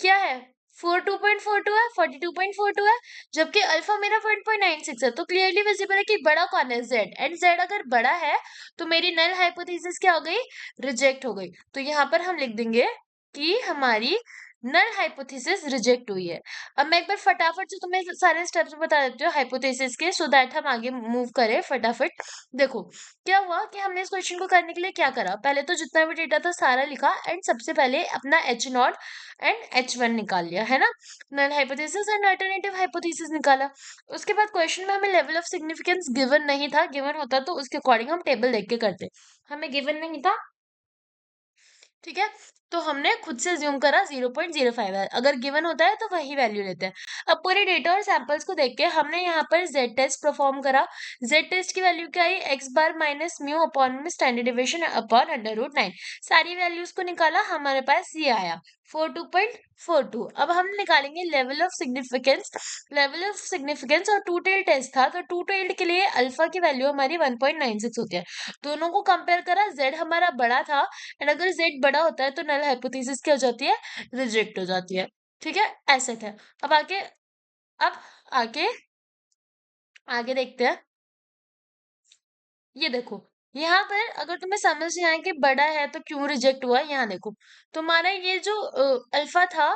क्या है, 42.42 है, 42.42 है, जबकि अल्फा मेरा 1.96 है, तो क्लियरली विजिबल है कि बड़ा कौन है, z, एंड z अगर बड़ा है तो मेरी नल हाइपोथेसिस क्या हो गई, रिजेक्ट हो गई। तो यहाँ पर हम लिख देंगे कि हमारी नल हाइपोथेसिस रिजेक्ट हुई है। अब मैं एक बार फटाफट से तुम्हें सारे स्टेप्स बता देती हूँ हाइपोथेसिस के, सो दैट हम आगे मूव करें फटाफट। देखो क्या हुआ कि हमने इस क्वेश्चन को करने के लिए क्या करा, पहले तो जितना भी डेटा था सारा लिखा एंड सबसे पहले अपना H naught and H one निकाल लिया है ना, null hypothesis and alternative hypothesis निकाला। उसके बाद क्वेश्चन में हमें लेवल ऑफ सिग्निफिकेंस गिवन नहीं था, गिवन होता तो उसके अकॉर्डिंग हम टेबल देख के करते, हमें गिवन नहीं था, ठीक है, तो हमने खुद से ज्यूम करा 0.05 है, अगर गिवन होता है तो वही वैल्यू लेते हैं। अब पूरे डेटा और सैंपल्स को देख के हमने यहाँ पर जेड टेस्ट परफॉर्म करा। जेड टेस्ट की वैल्यू क्या आई, X bar minus mu upon में standard deviation upon under root 9। सारी वैल्यूज को निकाला, हमारे पास ये आया 42.42। अब हम निकालेंगे level of significance. Level of significance और टू टेल टेस्ट था, तो टू टेल्ड के लिए अल्फा की वैल्यू हमारी 1.96 होती है। दोनों को कंपेयर करा, जेड हमारा बड़ा था एंड अगर z बड़ा होता है तो नल हाइपोथेसिस क्या हो जाती है, रिजेक्ट हो जाती है, ठीक है, ऐसे थे। अब आगे, अब आगे आगे देखते हैं। ये देखो यहाँ पर अगर तुम्हें समझ नहीं आया कि बड़ा है तो क्यों रिजेक्ट हुआ, यहाँ देखो तुम्हारा ये जो अल्फा था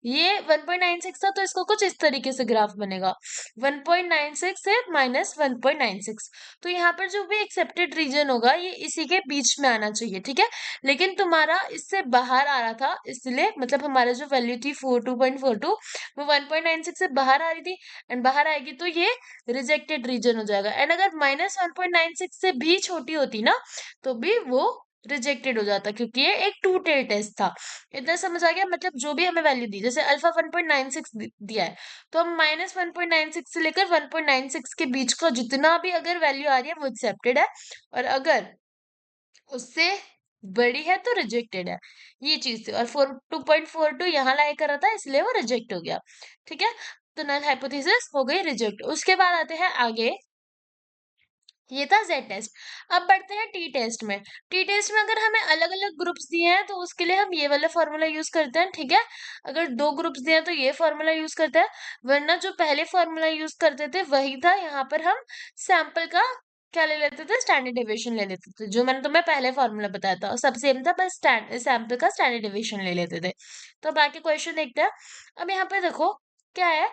ये 1.96 था, तो इसका कुछ इस तरीके से ग्राफ बनेगा 1.96 से -1.96। तो यहाँ पर जो भी एक्सेप्टेड रीजन होगा ये इसी के बीच में आना चाहिए, ठीक है। लेकिन तुम्हारा इससे बाहर आ रहा था, इसलिए मतलब हमारा जो वैल्यू थी 2.42 वो 1.96 से बाहर आ रही थी, एंड बाहर आएगी तो ये रिजेक्टेड रीजन हो जाएगा। एंड अगर -1.96 से भी छोटी होती ना तो भी वो रिजेक्टेड हो जाता, क्योंकि ये एक टू टेल टेस्ट था। इतना समझ आ गया, मतलब जो भी हमें वैल्यू दी, जैसे अल्फा 1.96 दिया है तो हम -1.96 से लेकर 1.96 के बीच का जितना भी अगर वैल्यू आ रही है वो एक्सेप्टेड है, और अगर उससे बड़ी है तो रिजेक्टेड है। ये चीज थी, और 2.42 यहाँ लाया कर रहा था इसलिए वो रिजेक्ट हो गया, ठीक है। तो नल हाइपोथेसिस हो गई रिजेक्ट। उसके बाद आते हैं आगे, ये था जेड टेस्ट। अब बढ़ते हैं टी टेस्ट में। टी टेस्ट में अगर हमें अलग अलग ग्रुप्स दिए हैं तो उसके लिए हम ये वाला फॉर्मूला यूज करते हैं, ठीक है। अगर दो ग्रुप्स दिए हैं तो ये फॉर्मूला यूज करते हैं, वरना जो पहले फॉर्मूला यूज करते थे वही था। यहाँ पर हम सैंपल का क्या ले लेते थे, स्टैंडर्ड डेविएशन ले लेते थे, जो मैंने तुम्हें पहले फॉर्मूला बताया था सब सेम था, बस सैंपल का स्टैंडर्ड डेविएशन ले लेते थे। तो बाकी क्वेश्चन देखते हैं। अब यहाँ पे देखो क्या है,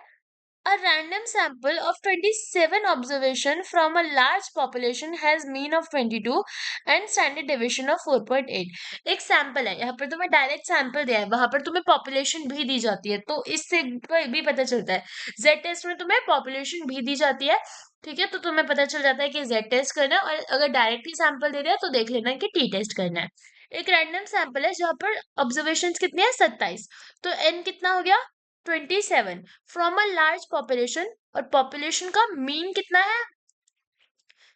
a random sample of 27 observation from a large population has mean of 22 and standard deviation of 4.8। एक सैंपल है, यहाँ पर तुम्हें डायरेक्ट सैंपल दिया है, वहां पर तुम्हें पॉपुलेशन भी दी जाती है, तो इससे भी पता चलता है। जेड टेस्ट में तुम्हें पॉपुलेशन भी दी जाती है, ठीक है, तो तुम्हें पता चल जाता है कि जेड टेस्ट करना है, और अगर डायरेक्टली सैंपल दे दिया तो देख लेना है कि टी टेस्ट करना है। एक रैंडम सैंपल है जहां पर ऑब्जर्वेशन कितने हैं, 27, तो एन कितना हो गया 27 फ्रॉम अ लार्ज पॉपुलेशन, और पॉपुलेशन का मीन कितना है,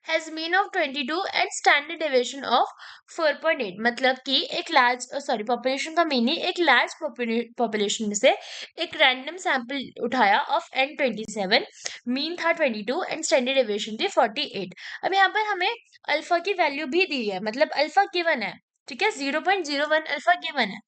has mean of 22 and standard deviation of 4.8। मतलब कि एक लार्ज सॉरी पॉपुलेशन का मीन ही एक लार्ज पॉपुलेशन में से एक रैंडम सैंपल उठाया ऑफ एन 27, मीन था 22 एंड स्टैंडर्ड डेविएशन थी 48। अब यहाँ पर हमें अल्फा की वैल्यू भी दी है, मतलब अल्फा गिवन है, ठीक है, 0.01 अल्फा गिवन है।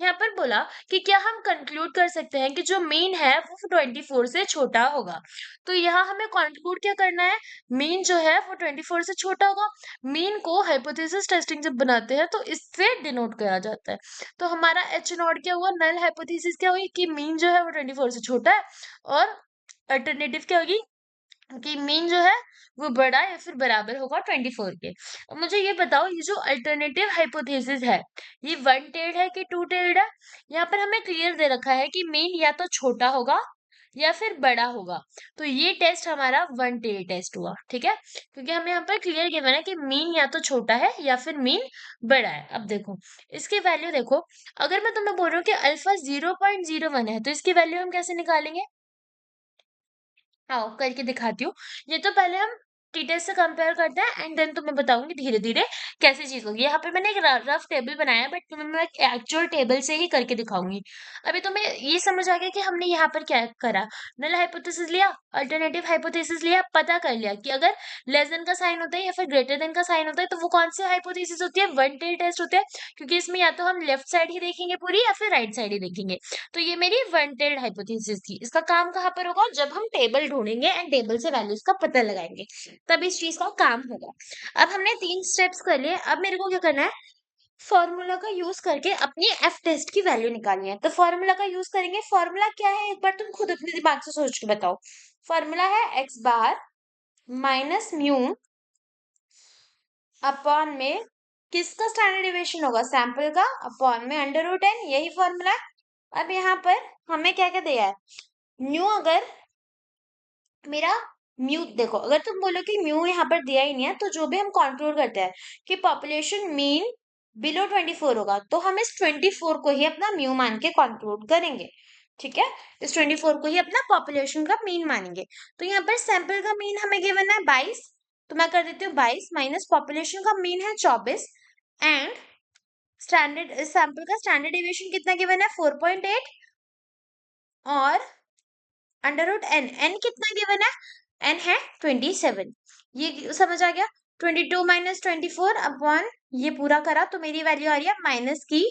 यहाँ पर बोला कि क्या हम कंक्लूड कर सकते हैं कि जो मीन है वो 24 से छोटा होगा। तो यहाँ हमें कंक्लूड क्या करना है, मीन जो है वो 24 से छोटा होगा। मीन को हाइपोथेसिस टेस्टिंग जब बनाते हैं तो इससे डिनोट करा जाता है। तो हमारा एच नॉट क्या हुआ, नल हाइपोथेसिस क्या हुई कि मीन जो है वो 24 से छोटा है, और अल्टरनेटिव क्या होगी कि मीन जो है वो बड़ा या फिर बराबर होगा 24 के। अब मुझे ये बताओ, ये जो अल्टरनेटिव हाइपोथेसिस है ये वन टेल्ड है कि टू टेल्ड है। यहाँ पर हमें क्लियर दे रखा है कि मीन या तो छोटा होगा या फिर बड़ा होगा, तो ये टेस्ट हमारा वन टेल टेस्ट हुआ, ठीक है, क्योंकि हमें यहाँ पर क्लियर गिवन है कि मीन या तो छोटा है या फिर मीन बड़ा है। अब देखो इसकी वैल्यू देखो, अगर मैं तुम्हें बोल रहा हूँ कि अल्फा 0.01 है तो इसकी वैल्यू हम कैसे निकालेंगे, आओ करके दिखाती हूँ। ये तो पहले हम टीटेस्ट से कंपेयर करते हैं एंड देन तुम्हें बताऊंगी धीरे धीरे कैसी चीज होगी। यहाँ पे मैंने एक रफ टेबल बनाया है, बट तुम्हें मैं एक्चुअल टेबल से ही करके दिखाऊंगी। अभी तुम्हें ये समझ आ गया कि हमने यहाँ पर क्या करा, नल हाइपोथेसिस लिया, अल्टरनेटिव हाइपोथेसिस लिया, पता कर लिया कि अगर लेस देन का साइन होता है या फिर ग्रेटर देन का साइन होता है तो वो कौन सी हाइपोथेसिस होती है, वन टेल टेस्ट होते हैं, क्योंकि इसमें या तो हम लेफ्ट साइड ही देखेंगे पूरी या फिर राइट साइड ही देखेंगे। तो ये मेरी वन टेल्ड हाइपोथेसिस थी। इसका काम कहाँ पर होगा, जब हम टेबल ढूंढेंगे एंड टेबल से वैल्यूज का पता लगाएंगे तब इस चीज का काम होगा। अब हमने 3 स्टेप्स कर लिए, अब मेरे को क्या करना है, फॉर्मूला का यूज करके अपनी एफ टेस्ट की वैल्यू निकालनी है। तो फॉर्मूला का यूज करेंगे, फॉर्मूला क्या है एक बार तुम खुद अपने दिमाग से सोच के बताओ। फॉर्मूला है x bar minus mu upon में किसका स्टैंडर्ड डेविएशन होगा, सैंपल का, अपॉन में अंडर रूट एन, यही फॉर्मूला है। अब यहाँ पर हमें क्या क्या दिया है, म्यू, अगर मेरा म्यू देखो, अगर तुम बोलो कि म्यू यहाँ पर दिया ही नहीं है तो जो भी हम कंक्लूड करते हैं कि पॉपुलेशन मीन बिलो 24 होगा तो हम इस 24 को ही अपना म्यू मान के कंक्लूड करेंगे, ठीक है। इस 24 को ही अपना पॉपुलेशन का मीन मानेंगे। तो यहाँ पर सैंपल का मीन हमें गिवन है 22, तो मैं कर देती हूँ 22 माइनस पॉपुलेशन का मीन है 24, एंड स्टैंडर्ड सैंपल का स्टैंडर्ड डेविएशन कितना गिवन है 4.8, और अंडर रूट एन, एन कितना गिवन है, एन है 27। ये समझ आ गया, 22 माइनस 24 अपॉन ये पूरा करा तो मेरी वैल्यू आ रही है माइनस की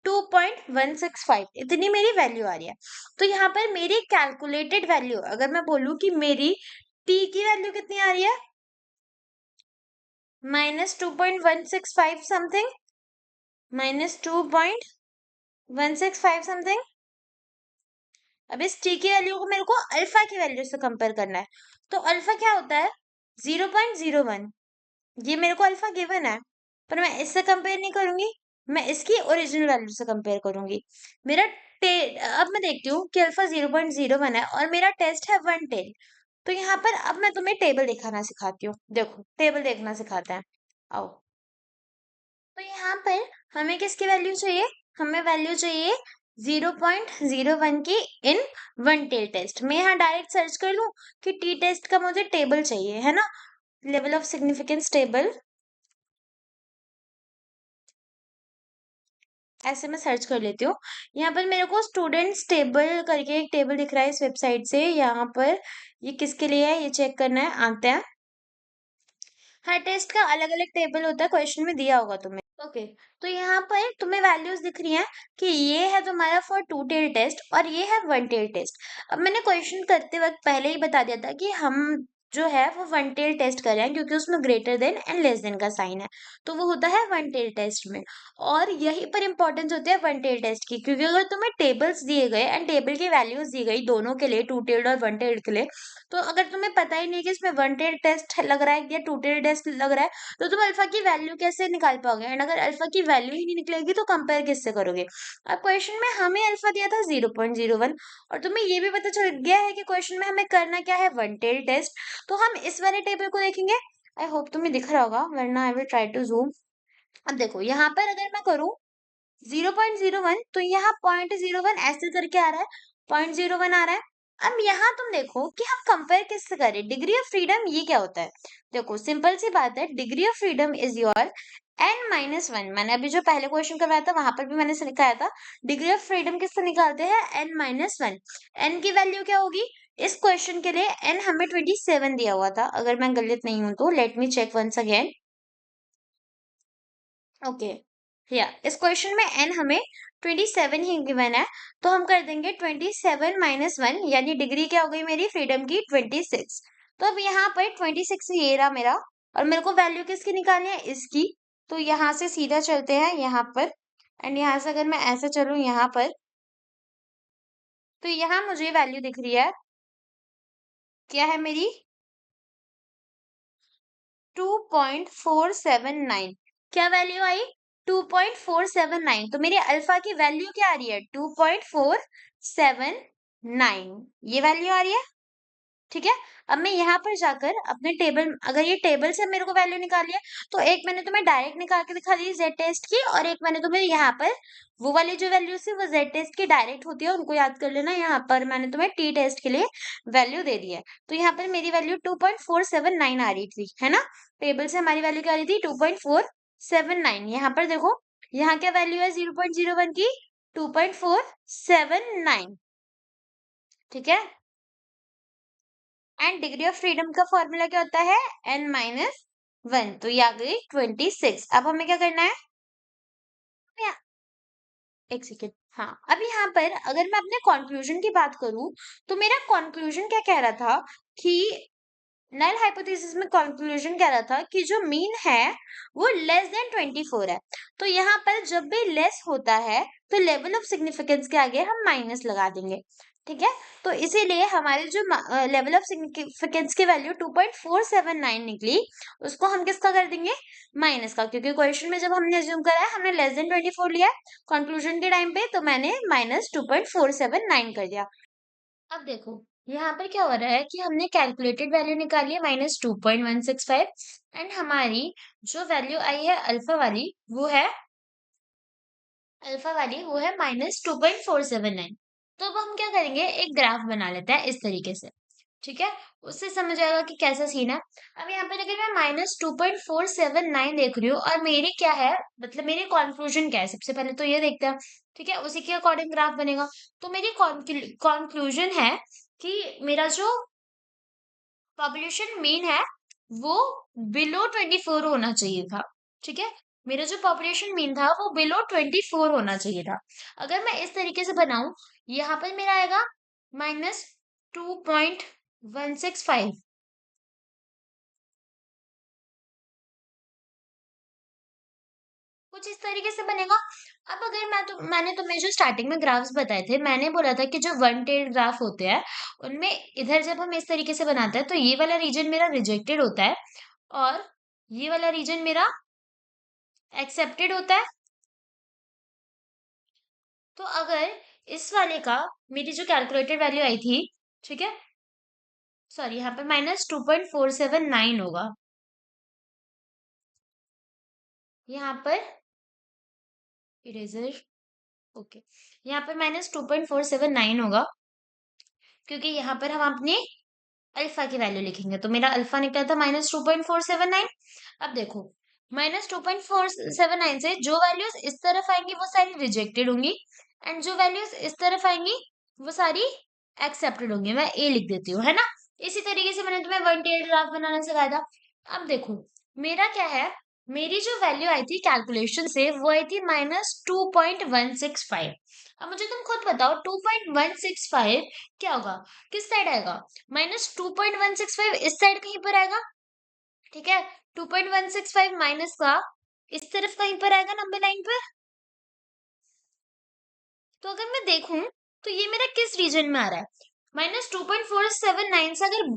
2.165, इतनी मेरी वैल्यू आ रही है। तो यहाँ पर मेरी कैलकुलेटेड वैल्यू अगर मैं बोलूं कि मेरी टी की वैल्यू कितनी आ रही है, -2.165 समथिंग, -2.165 समथिंग। अब इस टी की वैल्यू को मेरे को अल्फा की वैल्यू से कंपेयर करना है। तो अल्फा क्या होता है? 0.01। ये मेरे को अल्फा गिवन है, पर मैं इससे कंपेयर नहीं करूंगी, मैं इसकी ओरिजिनल वैल्यू से कंपेयर करूंगी। मेरा टे अब मैं देखती हूँ कि अल्फा 0.01 है और मेरा टेस्ट है 110। तो यहाँ पर अब मैं तुम्हें टेबल दिखाना सिखाती हूँ। देखो टेबल देखना सिखाते हैं, आओ। तो यहाँ पर हमें किसकी वैल्यू चाहिए? हमें वैल्यू चाहिए 0.01 की इन वन टेल टेस्ट। मैं यहाँ डायरेक्ट सर्च कर लूँ कि टी टेस्ट का मुझे टेबल चाहिए, है ना, लेवल ऑफ सिग्निफिकेंस टेबल। ऐसे मैं सर्च कर लेती हूँ। यहाँ पर मेरे को स्टूडेंट्स टेबल करके एक टेबल दिख रहा है इस वेबसाइट से। यहाँ पर ये किसके लिए है ये चेक करना है, आते हैं। हर टेस्ट का अलग अलग टेबल होता है, क्वेश्चन में दिया होगा तुम्हें। ओके, तो यहाँ पर तुम्हें वैल्यूज दिख रही हैं कि ये है तुम्हारा फॉर टू टेल टेस्ट और ये है वन टेल टेस्ट। अब मैंने क्वेश्चन करते वक्त पहले ही बता दिया था कि हम जो है वो वन टेल टेस्ट कर रहे हैं, क्योंकि उसमें greater than and less than का साइन है, तो वो होता है वन टेल टेस्ट में। और यही पर इंपॉर्टेंस होती है वन टेल टेस्ट की, क्योंकि अगर तुम्हें टेबल्स दिए गए एंड टेबल की वैल्यूज दी गई दोनों के लिए, टू टेल्ड और वन टेल्ड के लिए, तो अगर तुम्हें पता ही नहीं कि इसमें वन टेल टेस्ट लग रहा है या टू टेल टेस्ट लग रहा है, तो तुम अल्फा की वैल्यू कैसे निकाल पाओगे? एंड अगर अल्फा की वैल्यू ही नहीं निकलेगी तो कंपेयर किससे करोगे? अब क्वेश्चन में हमें अल्फा दिया था 0.01, और तुम्हें ये भी पता चल गया है कि क्वेश्चन में हमें करना क्या है, वन टेल टेस्ट। तो हम इस वाले टेबल को देखेंगे। आई होप तुम्हें दिख रहा होगा, वरना I will try to zoom. अब देखो यहाँ पर अगर मैं करूँ 0.01, तो यहाँ 0.01 ऐसे करके आ रहा है, 0.01 आ रहा है। अब यहाँ तुम देखो कि हम कंपेयर किससे करें, डिग्री ऑफ फ्रीडम ये क्या होता है? देखो सिंपल सी बात है, degree of freedom is your n-1। मैंने अभी जो पहले क्वेश्चन करवाया था वहां पर भी मैंने सिखाया था, डिग्री ऑफ फ्रीडम किससे निकालते हैं? n-1। n की वैल्यू क्या होगी इस क्वेश्चन के लिए? n हमें 27 दिया हुआ था, अगर मैं गलत नहीं हूं तो let me check once again. Okay, या इस क्वेश्चन में n हमें 27 ही गिवन है, तो हम कर देंगे 27 - 1, यानी डिग्री क्या हो गई मेरी फ्रीडम की? 26। तो अब यहाँ पर 26 ये रहा मेरा, और मेरे को वैल्यू किसकी निकालनी है? इसकी। तो यहाँ से सीधा चलते हैं यहाँ पर, एंड यहाँ से अगर मैं ऐसे चलूँ यहाँ पर, तो यहाँ मुझे वैल्यू दिख रही है, क्या है मेरी? 2.479। क्या वैल्यू आई? 2.479। तो मेरी अल्फा की वैल्यू क्या आ रही है? 2.479, ये वैल्यू आ रही है। ठीक है, अब मैं यहाँ पर जाकर अपने टेबल, अगर ये टेबल से मेरे को वैल्यू निकाली है, तो एक मैंने तुम्हें डायरेक्ट निकाल के दिखा दी जेड टेस्ट की, और एक मैंने तुम्हें यहाँ पर वो वाली जो वैल्यू थी वो जेड टेस्ट की डायरेक्ट होती है, उनको याद कर लेना। यहाँ पर मैंने तुम्हें टी टेस्ट के लिए वैल्यू दे दी है। तो यहाँ पर मेरी वैल्यू 2.479 आ रही थी, है ना। टेबल से हमारी वैल्यू क्या आ रही थी? 2.479। यहाँ पर देखो, यहाँ क्या वैल्यू है 0.01 की? 2.479। ठीक है, एंड डिग्री ऑफ फ्रीडम का फॉर्मूला क्या होता है? n-1। तो ये आ गई 26। अब हमें क्या करना है? या- एक सेकेंड, हाँ, अब यहाँ पर अगर मैं अपने कंक्लूजन की बात करूं, तो मेरा कंक्लूजन क्या कह रहा था कि नल हाइपोथेसिस में कंक्लूजन कह रहा था कि जो मीन है वो लेस देन 24 है। तो यहाँ पर जब भी लेस होता है तो लेवल ऑफ सिग्निफिकेंस के आगे हम माइनस लगा देंगे। ठीक है, तो इसीलिए हमारी जो लेवल ऑफ सिग्निफिकेंस की वैल्यू 2.479 निकली, उसको हम किसका कर देंगे? माइनस का, क्योंकि क्वेश्चन में जब हमने अज्यूम करा है हमने लेस देन 24 लिया है कंक्लूजन के टाइम पे, तो मैंने -2.479 कर दिया। अब देखो यहाँ पर क्या हो रहा है कि हमने कैलकुलेटेड वैल्यू निकाली है -2.165, एंड हमारी जो वैल्यू आई है अल्फा वाली वो है -2.479। तो अब हम क्या करेंगे, एक ग्राफ बना लेते हैं इस तरीके से। ठीक है, उससे समझ आएगा कि कैसा सीन है। अब यहाँ पर अगर मैं -2.479 देख रही हूँ और मेरी क्या है, मतलब मेरी कंक्लूजन क्या है, सबसे पहले तो ये देखते हैं। ठीक है, उसी के अकॉर्डिंग ग्राफ बनेगा। तो मेरी कंक्लूजन है कि मेरा जो पॉपुलेशन मीन है वो बिलो 24 होना चाहिए था। ठीक है, मेरा जो पॉपुलेशन मीन था वो बिलो 24 होना चाहिए था। अगर मैं इस तरीके से बनाऊं, यहाँ पर मेरा आएगा -2.165। कुछ इस तरीके से बनेगा। अब अगर मैंने तुम्हें जो स्टार्टिंग में ग्राफ्स बताए थे, मैंने बोला था कि जो वन टेल्ड ग्राफ होते हैं उनमें इधर जब हम इस तरीके से बनाते हैं तो ये वाला रीजन मेरा रिजेक्टेड होता है और ये वाला रीजन मेरा एक्सेप्टेड होता है। तो अगर इस वाले का मेरी जो कैलकुलेटेड वैल्यू आई थी, ठीक है, सॉरी यहाँ पर -2.479 होगा, यहाँ पर इरेजर, ओके, यहाँ पर -2.479 होगा क्योंकि यहाँ पर हम अपने अल्फा की वैल्यू लिखेंगे। तो मेरा अल्फा निकला था -2.479। अब देखो, -2.479 से जो वैल्यूज इस तरफ आएंगी वो सारी रिजेक्टेड होंगी एंड जो वैल्यूज इस तरफ आएंगी वो सारी एक्सेप्टेड होंगी। मैं ए लिख देती हूँ, है ना। इसी तरीके से मैंने तुम्हें वन टेल्ड ग्राफ बनाना सिखाया था। अब देखो, मेरा क्या है, मेरी जो वैल्यू आई थी कैलकुलेशन से वो आई थी -2.165। अब मुझे तुम खुद बताओ 2.165 क्या होगा, किस साइड आएगा, -2.165 इस साइड कहीं पर आएगा, ठीक है। 2.165 माइनस का इस तरफ कहीं पर आएगा नंबर लाइन पर। तो अगर मैं देखूं तो ये मेरा किस रीजन में आ रहा है, -2.479 से अगर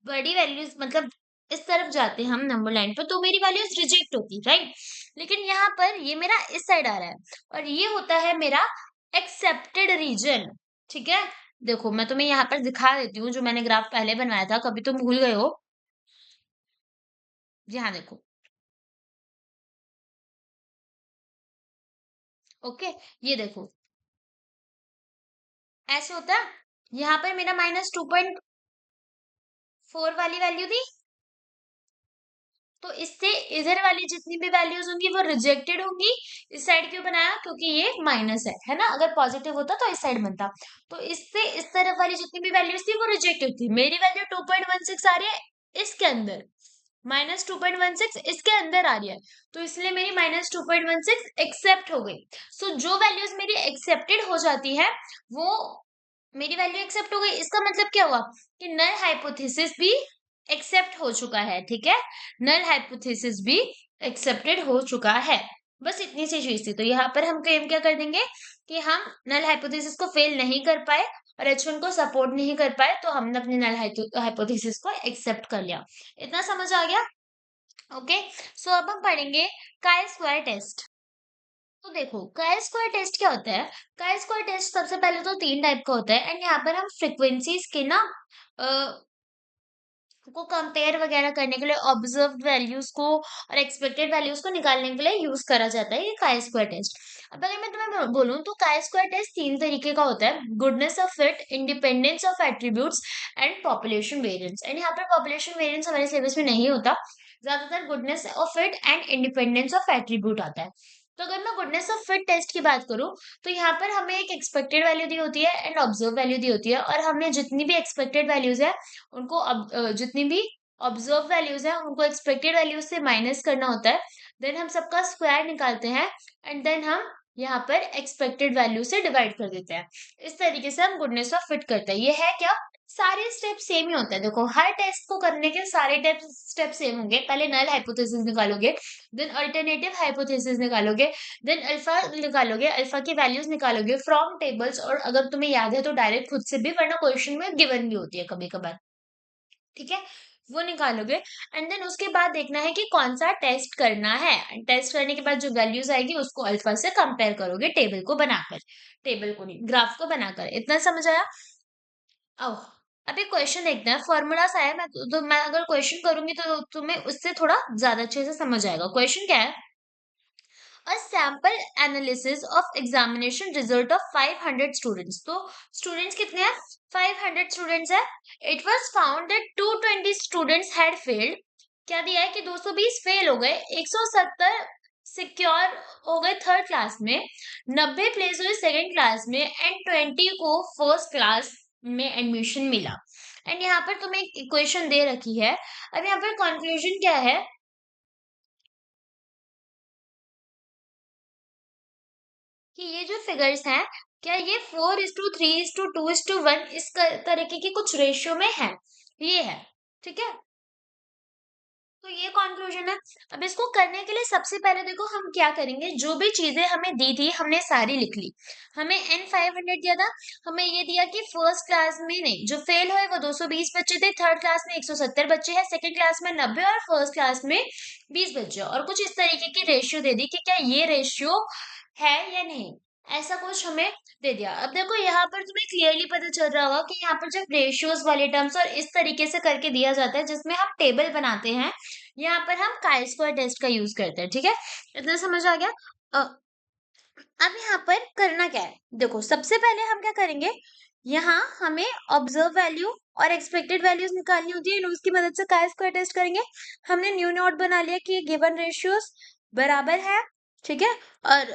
बड़ी वैल्यूज मतलब इस तरफ जाते हम नंबर लाइन पर तो मेरी वैल्यूज रिजेक्ट होती, राइट। लेकिन यहाँ पर ये मेरा इस साइड आ रहा है और ये होता है मेरा एक्सेप्टेड रीजन, ठीक है। देखो मैं तुम्हें यहाँ पर दिखा देती हूँ, जो मैंने ग्राफ पहले बनवाया था, कभी तुम भूल गए हो। जी हाँ, देखो, ओके, ये देखो ऐसे होता है। यहाँ पर मेरा -2.4 वाली वैल्यू थी, तो इससे इधर वाली जितनी भी वैल्यूज होंगी वो रिजेक्टेड होंगी। इस साइड क्यों बनाया, क्योंकि ये माइनस है ना। अगर पॉजिटिव होता तो इस साइड बनता। तो इससे इस तरफ वाली जितनी भी वैल्यूज थी वो रिजेक्टेड थी। मेरी वैल्यू 2.16 आ रही है इसके अंदर, -2.16 इसके अंदर आ रही है, तो इसलिए मेरी -2.16 एक्सेप्ट हो गई। सो जो वैल्यूज मेरी एक्सेप्टेड हो जाती है वो मेरी वैल्यू एक्सेप्ट हो गई। इसका मतलब क्या हुआ कि नल हाइपोथेसिस भी एक्सेप्ट हो चुका है, ठीक है। नल हाइपोथेसिस भी एक्सेप्टेड हो चुका है। बस इतनी सी चीज थी। तो यहाँ पर हम क्लेम क्या कर देंगे कि हम नल हाइपोथेसिस को फेल नहीं कर पाए और H1 को सपोर्ट नहीं कर पाए, तो हमने अपने नल हाइपोथेसिस को एक्सेप्ट कर लिया। इतना समझ आ गया, ओके। सो अब हम पढ़ेंगे काई स्क्वायर टेस्ट। तो देखो काई स्क्वायर टेस्ट क्या होता है। काई स्क्वायर टेस्ट सबसे पहले तो 3 टाइप का होता है एंड यहाँ पर हम फ्रिक्वेंसीज के ना को कंपेयर वगैरह करने के लिए ऑब्जर्व्ड वैल्यूज को और एक्सपेक्टेड वैल्यूज को निकालने के लिए यूज करा जाता है ये काई स्क्वायर टेस्ट। अब अगर मैं तुम्हें बोलूं तो काई स्क्वायर टेस्ट 3 तरीके का होता है, goodness of fit, independence of attributes and population variance. And यहाँ पर पॉपुलेशन वेरिएंस हमारे सिलेबस में नहीं होता, ज्यादातर goodness of fit and independence of attribute आता है। तो अगर मैं गुडनेस ऑफ फिट टेस्ट की बात करूं तो यहाँ पर हमें एक एक्सपेक्टेड वैल्यू दी होती है एंड ऑब्जर्व वैल्यू दी होती है, और हमने जितनी भी एक्सपेक्टेड वैल्यूज है उनको जितनी भी ऑब्जर्व वैल्यूज है उनको एक्सपेक्टेड वैल्यूज से माइनस करना होता है। देन हम सबका स्क्वायर निकालते हैं एंड देन हम यहाँ पर एक्सपेक्टेड वैल्यू से डिवाइड कर देते हैं। इस तरीके से हम गुडनेस ऑफ फिट करते हैं। ये है क्या, सारे स्टेप सेम ही होते हैं। देखो हर टेस्ट को करने के सारे स्टेप सेम होंगे। पहले नल हाइपोथेसिस निकालोगे, देन अल्टरनेटिव हाइपोथेसिस निकालोगे, देन अल्फा निकालोगे, अल्फा की वैल्यूज निकालोगे फ्रॉम टेबल्स, और अगर तुम्हें याद है तो डायरेक्ट खुद से भी, वरना क्वेश्चन में गिवन भी होती है कभी कभार, ठीक है, वो निकालोगे। एंड देन उसके बाद देखना है कि कौन सा टेस्ट करना है। टेस्ट करने के बाद जो वैल्यूज आएगी उसको अल्फा से कंपेयर करोगे टेबल को बनाकर, टेबल को नहीं ग्राफ को बनाकर। इतना समझ आया। आओ अब एक क्वेश्चन देखते हैं। फॉर्मूलास आया, मैं अगर क्वेश्चन करूंगी तो तुम्हें उससे थोड़ा ज्यादा अच्छे से समझ आएगा। क्वेश्चन क्या है, a sample analysis of examination result of 500 students। तो स्टूडेंट्स कितने हैं, 500 स्टूडेंट्स है। It was found that 220 students had failed. क्या दिया है कि 220 फेल हो गए, 170 सिक्योर हो गए थर्ड क्लास में, 90 प्लेस हुए सेकंड क्लास में एंड 20 को फर्स्ट क्लास में एडमिशन मिला। एंड यहाँ पर तुम्हें एक इक्वेशन दे रखी है। अब यहाँ पर कंक्लूजन क्या है कि ये जो फिगर्स हैं क्या ये 4:3:2:1 इस तरीके की कुछ रेशियो में है, ये है, ठीक है। तो ये कंक्लूजन है। अब इसको करने के लिए सबसे पहले देखो हम क्या करेंगे, जो भी चीजें हमें दी थी हमने सारी लिख ली। हमें N500 दिया था, हमें ये दिया कि फर्स्ट क्लास में नहीं, जो फेल हुए वो 220 बच्चे थे, थर्ड क्लास में 170 बच्चे हैं, सेकंड क्लास में 90 और फर्स्ट क्लास में 20 बच्चे, और कुछ इस तरीके की रेशियो दे दी कि क्या ये रेशियो है या नहीं, ऐसा कुछ हमें दे दिया। अब देखो यहाँ पर तुम्हें क्लियरली पता चल रहा होगा कि यहाँ पर जब रेशियोज वाले टर्म्स और इस तरीके से करके दिया जाता है जिसमें हम टेबल बनाते हैं, यहाँ पर हम काई स्क्वायर टेस्ट का यूज करते हैं। ठीक है, इतना समझ आ गया। अ, अब यहाँ पर करना क्या है, देखो सबसे पहले हम क्या करेंगे, यहाँ हमें ऑब्जर्व वैल्यू और एक्सपेक्टेड वैल्यूज निकालनी होती है, उसकी मदद से काई स्क्वायर टेस्ट करेंगे। हमने न्यू नोट बना लिया कि गिवन रेशियोज बराबर है। ठीक है, और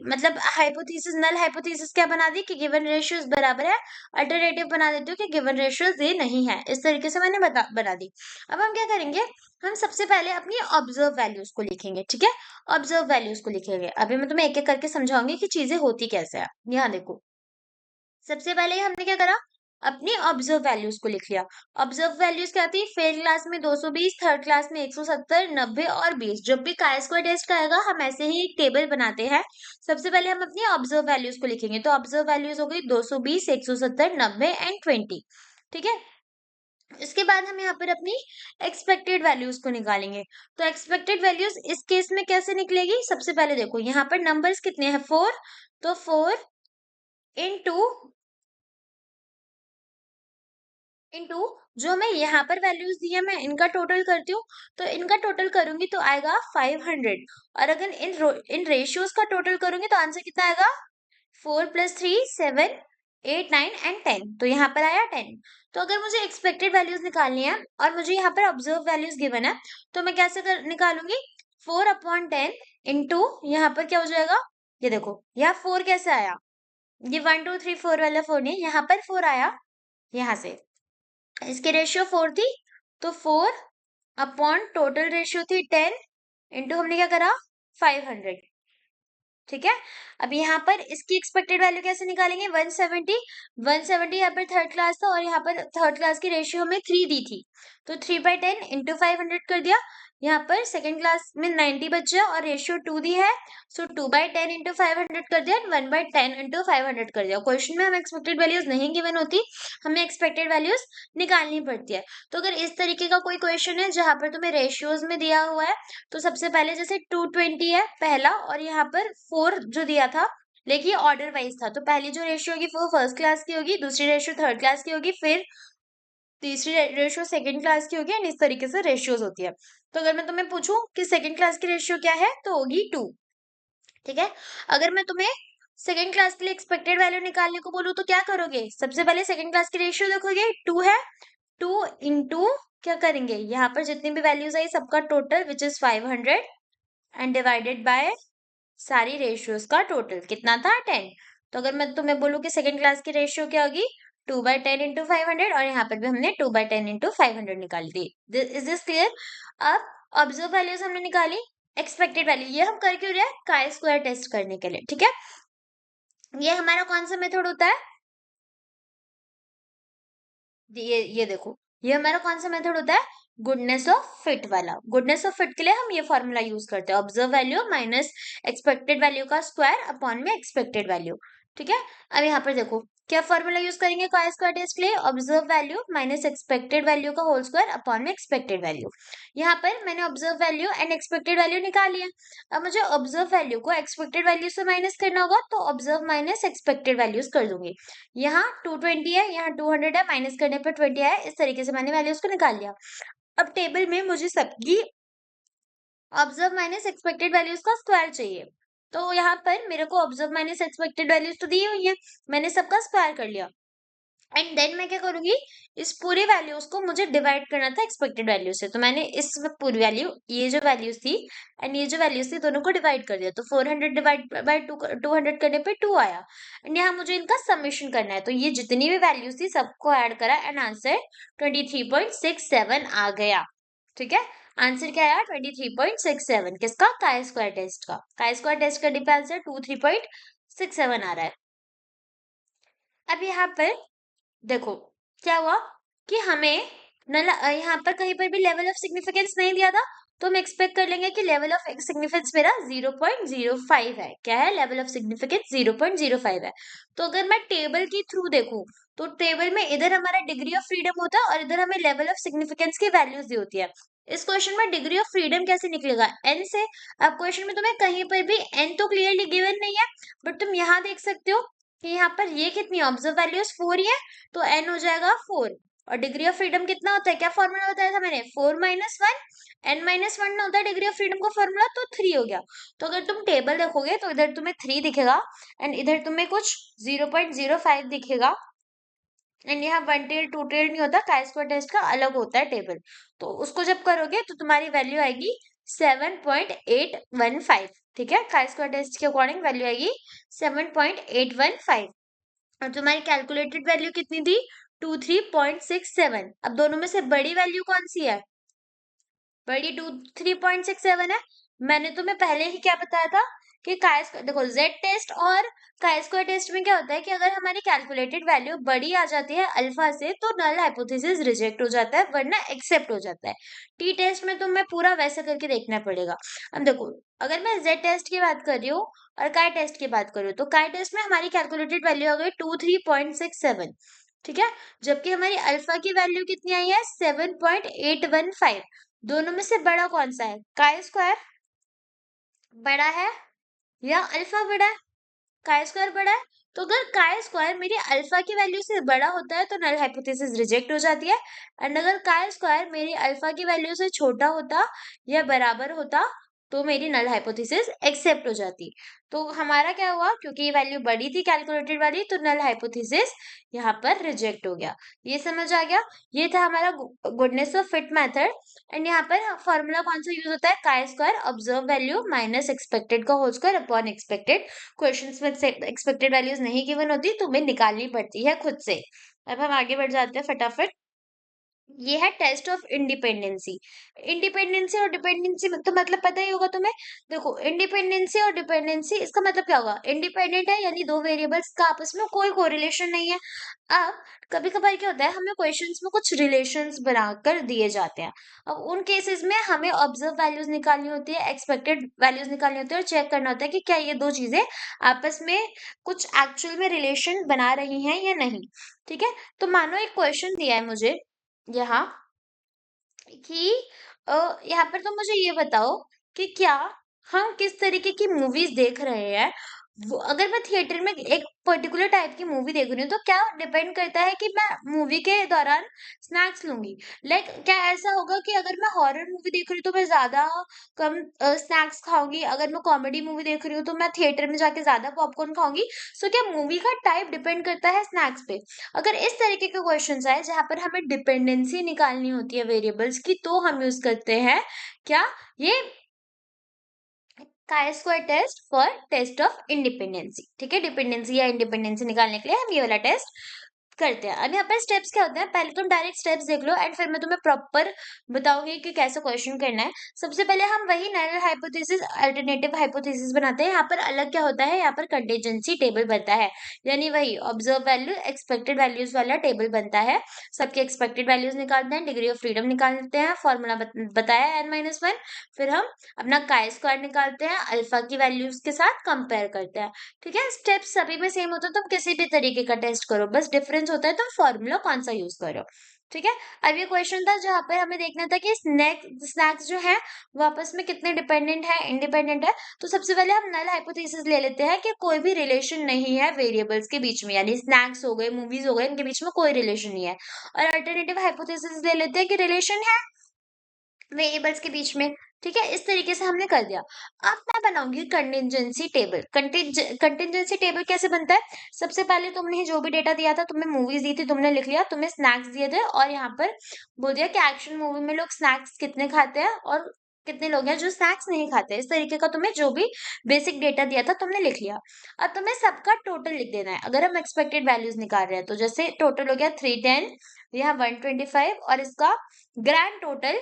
मतलब हाइपोथेसिस, नल हाइपोथेसिस क्या बना दी कि गिवन रेशियोज बराबर है, अल्टरनेटिव बना देती हूँ कि गिवन रेशियोज ये नहीं है, इस तरीके से मैंने बना दी। अब हम क्या करेंगे, हम सबसे पहले अपनी ऑब्जर्व वैल्यूज को लिखेंगे। ठीक है, ऑब्जर्व वैल्यूज को लिखेंगे। अभी मैं तुम्हें एक एक करके समझाऊंगी कि चीजें होती कैसे है। यहाँ देखो, सबसे पहले हमने क्या करा, अपनी ऑब्जर्व वैल्यूज को लिख लिया। ऑब्जर्व वैल्यूज क्या थी, फेल क्लास में 220, थर्ड क्लास में 170, 90 और 20। जब भी काई स्क्वायर टेस्ट का आएगा हम ऐसे ही एक टेबल बनाते हैं। सबसे पहले हम अपनी ऑब्जर्व वैल्यूज को लिखेंगे, तो ऑब्जर्व वैल्यूज हो गई 220, 170, 90 एंड 20। ठीक है, इसके बाद हम यहाँ पर अपनी एक्सपेक्टेड वैल्यूज को निकालेंगे। तो एक्सपेक्टेड वैल्यूज इस केस में कैसे निकलेगी, सबसे पहले देखो यहाँ पर नंबर्स कितने हैं, 4, तो 4 इंटू इंटू जो मैं यहाँ पर वैल्यूज दी है मैं इनका टोटल करती हूँ, तो इनका टोटल करूंगी तो आएगा 500। और अगर इन रेशियोज का टोटल करूंगी तो आंसर कितना आएगा, 4 + 3 7 8 9 एंड 10, तो यहाँ पर आया 10। तो अगर मुझे एक्सपेक्टेड वैल्यूज निकालनी है और मुझे यहाँ पर ऑब्जर्व वैल्यूज गिवन है, तो मैं कैसे निकालूंगी, 4/10 इंटू यहाँ पर क्या हो जाएगा, ये देखो यहाँ 4 कैसे आया, ये 1 2 3 4 वाला 4 नहीं, यहाँ पर 4 आया, यहाँ से इसकी रेशियो 4 थी, तो 4 टोटल रेशियो थी 10 इंटू हमने क्या करा 500। ठीक है, अब यहाँ पर इसकी एक्सपेक्टेड वैल्यू कैसे निकालेंगे, 170। 170 यहाँ पर थर्ड क्लास था और यहाँ पर थर्ड क्लास की रेशियो हमें 3 दी थी, तो 3/10 इंटू 500 कर दिया। यहाँ पर सेकंड क्लास में 90 बच्चे और रेशियो 2 दी है, सो 2/10 इंटू 500 कर दिया, 1/10 इंटू 500 कर दिया। क्वेश्चन में हमें एक्सपेक्टेड वैल्यूज नहीं गिवन होती, हमें एक्सपेक्टेड वैल्यूज निकालनी पड़ती है। तो अगर इस तरीके का कोई क्वेश्चन है जहां पर तुम्हें रेशियोज में दिया हुआ है, तो सबसे पहले जैसे 220 है पहला और यहाँ पर 4 जो दिया था, देखिए ऑर्डर वाइज था, तो पहली जो रेशियो होगी वो फर्स्ट क्लास की होगी, दूसरी रेशियो थर्ड क्लास की होगी, फिर तीसरी रेशियो सेकंड क्लास की होगी, एंड इस तरीके से रेशियोज होती है। तो अगर मैं तुम्हें पूछूं कि सेकंड क्लास की रेशियो क्या है, तो होगी 2। ठीक है, अगर मैं तुम्हें सेकंड क्लास के लिए एक्सपेक्टेड वैल्यू निकालने को बोलूं तो क्या करोगे, सबसे पहले सेकंड क्लास की रेशियो देखोगे, 2 है, 2 इंटू क्या करेंगे, यहाँ पर जितनी भी वैल्यूज आई सबका total which is 500 and divided by सारी रेशियोज का टोटल कितना था, 10। तो अगर मैं तुम्हें बोलूँ कि सेकंड क्लास की रेशियो क्या होगी, 2/10 इंटू 500, और यहाँ पर भी हमने 2/10 इंटू 500 निकाल दी। Is this clear. अब ऑब्जर्व वैल्यूज हमने निकाली, एक्सपेक्टेड वैल्यू ये हम कर क्यों रहे हैं, काई स्क्वायर टेस्ट करने के लिए। ठीक है, ये हमारा कौन सा मेथड होता है, ये देखो ये हमारा कौन सा मेथड होता है, गुडनेस ऑफ फिट वाला। गुडनेस ऑफ फिट के लिए हम ये फॉर्मूला यूज करते हैं, observe value minus expected value का स्क्वायर अपॉन में एक्सपेक्टेड वैल्यू। ठीक है, अब यहाँ पर देखो क्या फॉर्मूला यूज करेंगे काई स्क्वायर टेस्ट के लिए, observe value minus expected value का होल स्क्वायर अपॉन में एक्सपेक्टेड वैल्यू। यहाँ पर मैंने observe value and expected value निकाली है। अब मुझे ऑब्जर्व वैल्यू को एक्सपेक्टेड वैल्यू से माइनस करना होगा, तो ऑब्जर्व माइनस एक्सपेक्टेड वैल्यूज कर दूंगी। यहाँ 220 है, यहाँ 200 है, माइनस करने पर 20 है, इस तरीके से मैंने वैल्यूज को निकाल लिया। अब टेबल में मुझे सबकी ऑब्जर्व माइनस एक्सपेक्टेड वैल्यूज का स्क्वायर चाहिए, तो यहाँ पर मेरे को ऑब्जर्व माइनस एक्सपेक्टेड वैल्यूज तो दी हुई है, मैंने सबका स्क्वायर कर लिया। एंड देन मैं क्या करूंगी, इस पूरी वैल्यूज को मुझे डिवाइड करना था एक्सपेक्टेड वैल्यू से, तो मैंने इस पूरी वैल्यू, ये जो वैल्यूज थी एंड ये जो वैल्यूज थी दोनों को डिवाइड कर दिया, तो 400 डिवाइड बाय 200 करने पे 2 आया। एंड यहाँ मुझे इनका समेशन करना है, तो ये जितनी भी वैल्यूज थी सबको ऐड करा एंड आंसर 23.67 आ गया। ठीक है, आंसर क्या आया, 23.67 किसका, काई स्क्वायर टेस्ट का। काई स्क्वायर टेस्ट करने पे आंसर 23.67 आ रहा है। अब यहाँ पर देखो क्या हुआ कि हमें यहाँ पर कहीं पर भी लेवल ऑफ सिग्निफिकेंस नहीं दिया था, तो हम एक्सपेक्ट कर लेंगे कि लेवल ऑफ सिग्निफिकेंस मेरा 0.05 है। क्या है? लेवल ऑफ सिग्निफिकेंस 0.05 है। तो अगर मैं टेबल के थ्रू देखूं, तो टेबल में इधर हमारा डिग्री ऑफ फ्रीडम होता है और इधर हमें लेवल ऑफ सिग्निफिकेंस की वैल्यूज दी होती है। इस क्वेश्चन में डिग्री ऑफ फ्रीडम कैसे निकलेगा? एन से। अब क्वेश्चन में तुम्हें कहीं पर भी एन तो क्लियरली गिवन नहीं है, बट तुम यहाँ देख सकते हो कि यहाँ पर ये कितनी ऑब्जर्व वैल्यूज 4 ही है, तो एन हो जाएगा 4। और डिग्री ऑफ फ्रीडम कितना होता है? क्या फॉर्मूला बताया था मैंने? 4 - 1, n - 1 होता है डिग्री ऑफ फ्रीडम का फॉर्मूला, तो 3 हो गया। तो अगर तुम टेबल देखोगे तो इधर तुम्हें 3 दिखेगा एंड इधर तुम्हें कुछ 0.05 दिखेगा। एंड यहाँ वन टेल टू टेल नहीं होता, काई स्क्वायर टेस्ट का अलग होता है टेबल। तो उसको जब करोगे तो तुम्हारी वैल्यू आएगी 7.815। ठीक है, काई स्क्वायर टेस्ट के अकॉर्डिंग वैल्यू आएगी 7.815। और तुम्हारी कैलकुलेटेड वैल्यू कितनी थी? 23.67। अब दोनों में से बड़ी वैल्यू कौन सी है? बड़ी 23.67 है। मैंने तुम्हें पहले ही क्या बताया था कि काय स्क्वायर, देखो जेड टेस्ट और काय स्क्वायर टेस्ट में क्या होता है कि अगर हमारी कैलकुलेटेड वैल्यू बड़ी आ जाती है अल्फा से, तो नल हाइपोथेसिस रिजेक्ट हो जाता है, वरना एक्सेप्ट हो जाता है। टी टेस्ट में तुम्हें पूरा वैसा करके देखना पड़ेगा। अब देखो, अगर मैं जेड टेस्ट की बात कर रही हूँ और काय टेस्ट की बात कर रही हूँ, तो काय टेस्ट में हमारी कैलकुलेटेड वैल्यू आ गई 23.67। ठीक है, जबकि हमारी अल्फा की वैल्यू कितनी आई है? 7.815। दोनों में से बड़ा कौन सा है? काय स्क्वायर बड़ा है या अल्फा बड़ा है? काय स्क्वायर बड़ा है। तो अगर काय स्क्वायर मेरी अल्फा की वैल्यू से बड़ा होता है तो नल हाइपोथेसिस रिजेक्ट हो जाती है। एंड अगर काय स्क्वायर मेरी अल्फा की वैल्यू से छोटा होता या बराबर होता, तो मेरी नल हाइपोथेसिस एक्सेप्ट हो जाती। तो हमारा क्या हुआ? क्योंकि ये वैल्यू बड़ी थी कैलकुलेटेड वाली, तो नल हाइपोथेसिस यहाँ पर रिजेक्ट हो गया। ये समझ आ गया? ये था हमारा goodness of fit method. And यहाँ पर फॉर्मूला कौन सा यूज होता है? Chi square observe value minus expected का whole square upon expected. Questions में एक्सपेक्टेड वैल्यूज नहीं गिवन होती, तुम्हें निकालनी पड़ती है खुद से। अब हम आगे बढ़ जाते हैं फटाफट। ये है टेस्ट ऑफ इंडिपेंडेंसी। इंडिपेंडेंसी और डिपेंडेंसी तो मतलब पता ही होगा तुम्हें। देखो, इंडिपेंडेंसी और डिपेंडेंसी इसका मतलब क्या होगा? इंडिपेंडेंट है यानी दो वेरिएबल्स का आपस में कोई कोरिलेशन नहीं है। अब कभी कभार क्या होता है, हमें क्वेश्चंस में कुछ रिलेशंस बनाकर दिए जाते हैं। अब उन केसेस में हमें ऑब्जर्व वैल्यूज निकालनी होती है, एक्सपेक्टेड वैल्यूज निकालनी होती है, और चेक करना होता है कि क्या ये दो चीजें आपस में कुछ एक्चुअल में रिलेशन बना रही हैं या नहीं। ठीक है, तो मानो एक क्वेश्चन दिया है मुझे यहाँ कि यहाँ पर तुम मुझे ये बताओ कि क्या हम किस तरीके की मूवीज देख रहे हैं। अगर मैं थिएटर में एक पर्टिकुलर टाइप की मूवी देख रही हूँ, तो क्या डिपेंड करता है कि मैं मूवी के दौरान स्नैक्स लूंगी। लाइक क्या ऐसा होगा कि अगर मैं हॉरर मूवी देख रही हूँ तो मैं ज्यादा कम स्नैक्स खाऊंगी, अगर मैं कॉमेडी मूवी देख रही हूँ तो मैं थिएटर में जाके ज्यादा पॉपकॉर्न खाऊंगी। सो क्या मूवी का टाइप डिपेंड करता है स्नैक्स पे? अगर इस तरीके के क्वेश्चंस आए जहां पर हमें डिपेंडेंसी निकालनी होती है वेरिएबल्स की, तो हम यूज करते हैं क्या? ये chi square test for test of independency. ठीक है, डिपेंडेंसी या इंडिपेंडेंसी निकालने के लिए हम ये वाला टेस्ट करते हैं। अब यहाँ पर स्टेप्स क्या होते हैं, पहले तुम डायरेक्ट स्टेप्स देख लो एंड फिर मैं तुम्हें प्रॉपर बताऊंगी कि कैसे क्वेश्चन करना है। सबसे पहले हम वही नल हाइपोथेसिस अल्टरनेटिव हाइपोथेसिस बनाते हैं। यहाँ पर अलग क्या होता है, यहाँ पर कंटीजेंसी टेबल बनता है, यानी वही ऑब्जर्व वैल्यू एक्सपेक्टेड वैल्यूज वाला टेबल बनता है। सबके एक्सपेक्टेड वैल्यूज निकालते हैं, डिग्री ऑफ फ्रीडम निकालते हैं, फॉर्मूला बताया n-1। फिर हम अपना काय स्क्वायर निकालते हैं, अल्फा की वैल्यूज के साथ कंपेयर करते हैं। ठीक है, स्टेप्स सभी में सेम होता है, तुम किसी भी तरीके का टेस्ट करो, बस डिफरेंस होता है तुम फॉर्मूला कौन सा यूज करो। ठीक है, अब ये क्वेश्चन था जहां पे हमें देखना था कि स्नैक्स जो है वो आपस में कितने डिपेंडेंट है, इंडिपेंडेंट है। तो सबसे पहले हम नल हाइपोथेसिस ले लेते हैं कि कोई भी रिलेशन नहीं है वेरिएबल्स के बीच में, यानी स्नैक्स हो गए, मूवीज हो गए, इनके बीच में कोई रिलेशन नहीं है। और अल्टरनेटिव हाइपोथेसिस ले लेते हैं कि रिलेशन है वेरिएबल्स के बीच में। ठीक है, इस तरीके से हमने कर दिया। अब मैं बनाऊंगी कंटिजेंसी टेबल। कंटिजेंसी टेबल कैसे बनता है? सबसे पहले तुमने जो भी डेटा दिया था, तुम्हें मूवीज दी थी, तुमने लिख लिया, तुम्हें स्नैक्स दिए थे, और यहाँ पर बोल दिया कि एक्शन मूवी में लोग स्नैक्स कितने खाते हैं और कितने लोग हैं जो स्नैक्स नहीं खाते। इस तरीके का तुम्हें जो भी बेसिक डेटा दिया था तुमने लिख लिया। अब तुम्हें सबका टोटल लिख देना है। अगर हम एक्सपेक्टेड वैल्यूज निकाल रहे हैं, तो जैसे टोटल हो गया 310, यहाँ 125, और इसका ग्रैंड टोटल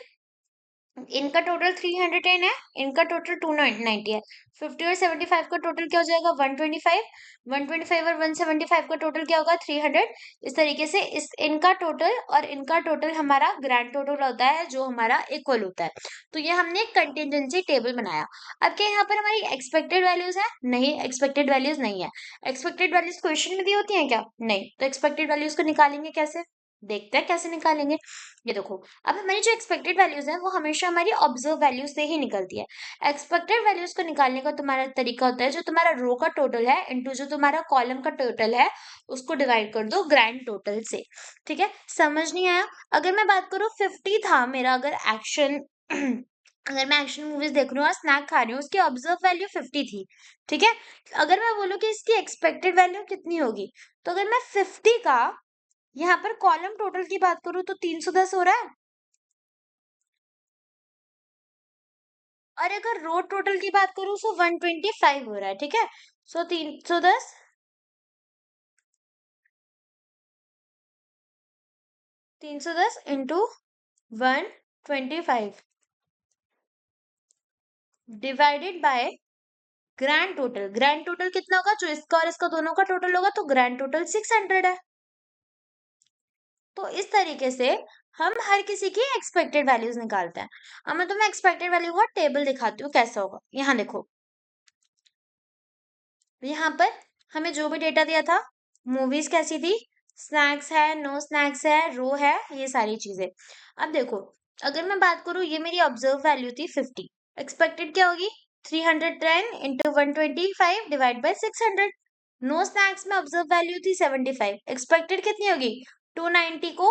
इनका टोटल 310 है, इनका टोटल 290 है। 50 और 75 का टोटल क्या हो जाएगा? 125। 125 और 175 का टोटल क्या होगा? 300। इस तरीके से इस इनका टोटल और इनका टोटल हमारा ग्रैंड टोटल होता है, जो हमारा इक्वल होता है। तो ये हमने एक कंटिजेंसी टेबल बनाया। अब क्या यहाँ पर हमारी एक्सपेक्टेड वैल्यूज है? नहीं, एक्सपेक्टेड वैल्यूज नहीं है। एक्सपेक्टेड वैल्यूज क्वेश्चन में दी होती है क्या? नहीं। तो एक्सपेक्टेड वैल्यूज को निकालेंगे कैसे? देखते हैं कैसे निकालेंगे। ये देखो, अब हमारी जो एक्सपेक्टेड वैल्यूज है वो हमेशा हमारी ऑब्जर्व वैल्यूज से ही निकलती है। एक्सपेक्टेड वैल्यूज को निकालने का तुम्हारा तरीका होता है, जो तुम्हारा रो का टोटल है इंटू जो तुम्हारा कॉलम का टोटल है, उसको डिवाइड कर दो ग्रैंड टोटल से। ठीक है, समझ नहीं आया? अगर मैं बात करूँ 50 था मेरा, अगर एक्शन अगर मैं एक्शन मूवीज देख रही हूँ और स्नैक खा रही हूँ, उसकी ऑब्जर्व वैल्यू 50 थी। ठीक है, अगर मैं बोलूँ कि इसकी एक्सपेक्टेड वैल्यू कितनी होगी, तो अगर मैं 50 का यहाँ पर कॉलम टोटल की बात करूँ तो 310 हो रहा है, और अगर रो टोटल की बात करूँ तो 125 हो रहा है। ठीक है, सो 310, 310 into 125 divided by grand total. Grand total कितना होगा? जो इसका और इसका दोनों का टोटल होगा, तो ग्रैंड टोटल 600 है। तो इस तरीके से हम हर किसी की एक्सपेक्टेड वैल्यूज निकालते हैं। अब मैं तुम्हें एक्सपेक्टेड वैल्यू का टेबल दिखाती हूँ कैसा होगा। यहाँ देखो, यहाँ पर हमें जो भी डेटा दिया था, मूवीज कैसी थी, स्नैक्स है, नो स्नैक्स है, रो है, ये सारी चीजें। अब देखो, अगर मैं बात करूँ, ये मेरी ऑब्जर्व वैल्यू थी 50। एक्सपेक्टेड क्या होगी? 310 into 125 divide by 600। No snacks में ऑब्जर्व वैल्यू थी 75। एक्सपेक्टेड कितनी होगी? 290 को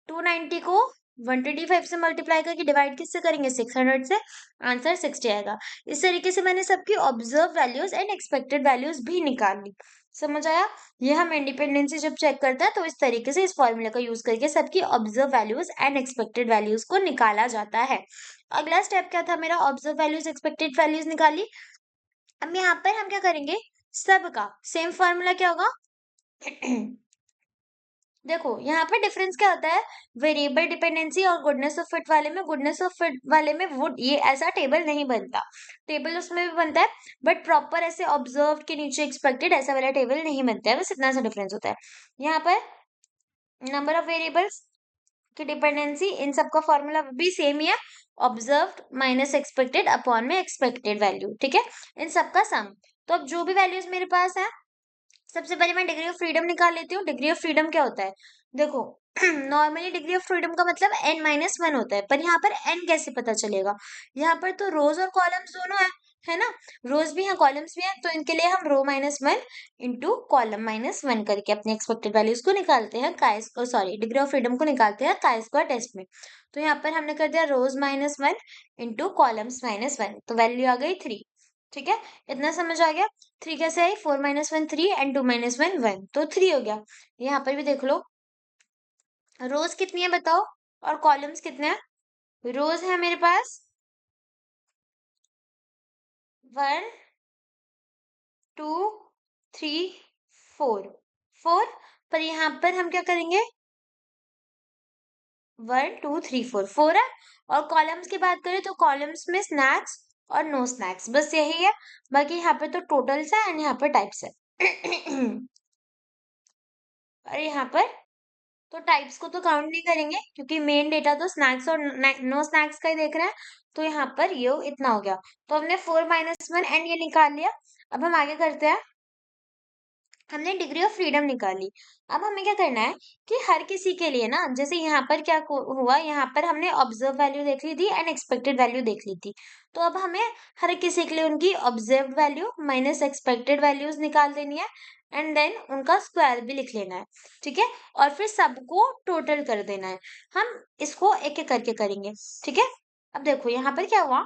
290 को 125 से मल्टीप्लाई करके डिवाइड किससे करेंगे? 600 से। आंसर 60 आएगा। इस तरीके से मैंने सबकी observe values and expected values भी निकाल ली। समझ आया? ये हम इंडिपेंडेंसी जब चेक करते हैं तो इस तरीके से इस फॉर्मूला का यूज करके सबकी observe values and expected values को निकाला जाता है। अगला स्टेप क्या था मेरा? ऑब्जर्व वैल्यूज एक्सपेक्टेड वैल्यूज निकाली। अब यहाँ पर हम क्या करेंगे? सबका सेम फॉर्मूला क्या होगा? देखो, यहाँ पे डिफरेंस क्या होता है? वेरिएबल डिपेंडेंसी और गुडनेस ऑफ फिट वाले में, गुडनेस ऑफ फिट वाले में वुड ये ऐसा टेबल नहीं बनता। टेबल उसमें भी बनता है, बट प्रॉपर ऐसे ऑब्जर्व के नीचे एक्सपेक्टेड ऐसा वाला टेबल नहीं बनता है। बस इतना सा डिफरेंस होता है। यहाँ पर नंबर ऑफ वेरिएबल्स की डिपेंडेंसी, इन सबका फॉर्मूला भी सेम ही है। ऑब्जर्व्ड माइनस एक्सपेक्टेड अपॉन में एक्सपेक्टेड वैल्यू। ठीक है, इन सबका सम। तो अब जो भी वैल्यूज मेरे पास है, सबसे पहले मैं डिग्री ऑफ फ्रीडम निकाल लेती हूँ। डिग्री ऑफ फ्रीडम क्या होता है? देखो, नॉर्मली डिग्री ऑफ फ्रीडम का मतलब n-1 होता है, पर यहाँ पर n कैसे पता चलेगा? यहाँ पर तो रोज और कॉलम्स दोनों है ना? रोज भी है, कॉलम्स भी है, तो इनके लिए हम रो -1 इंटू कॉलम -1 करके अपनी एक्सपेक्टेड वैल्यूज को निकालते हैं, सॉरी, डिग्री ऑफ फ्रीडम को निकालते हैं काई स्क्वायर टेस्ट में। तो यहाँ पर हमने कर दिया रोज -1 इंटू कॉलम्स -1, तो वैल्यू आ गई 3। ठीक है, इतना समझ आ गया? 3 कैसे आई? 4 - 1 3 एंड 2 - 1 1, तो 3 हो गया। यहाँ पर भी देख लो, रोज कितनी है बताओ, और कॉलम्स कितने हैं? रोज है मेरे पास 1 2 3 4, 4। पर यहाँ पर हम क्या करेंगे? 1 2 3 4 है। और कॉलम्स की बात करें तो कॉलम्स में स्नैक्स और नो स्नैक्स, बस यही है। बाकी यहाँ पे तो टोटल्स है एंड यहाँ पर टाइप्स है। और यहाँ पर तो टाइप्स को तो काउंट नहीं करेंगे, क्योंकि मेन डेटा तो स्नैक्स और नो स्नैक्स का ही देख रहे हैं। तो यहाँ पर ये इतना हो गया। तो हमने 4 - 1 एंड ये निकाल लिया। अब हम आगे करते हैं। हमने डिग्री ऑफ फ्रीडम निकाली। अब हमें क्या करना है कि हर किसी के लिए ना, जैसे यहाँ पर क्या हुआ, यहाँ पर हमने ऑब्जर्व वैल्यू देख ली थी एंड एक्सपेक्टेड वैल्यू देख ली थी। तो अब हमें हर किसी के लिए उनकी observe value minus expected values निकाल देनी है, एंड देन उनका स्क्वायर भी लिख लेना है। ठीक है, और फिर सबको टोटल कर देना है। हम इसको एक एक करके करेंगे। ठीक है, अब देखो यहाँ पर क्या हुआ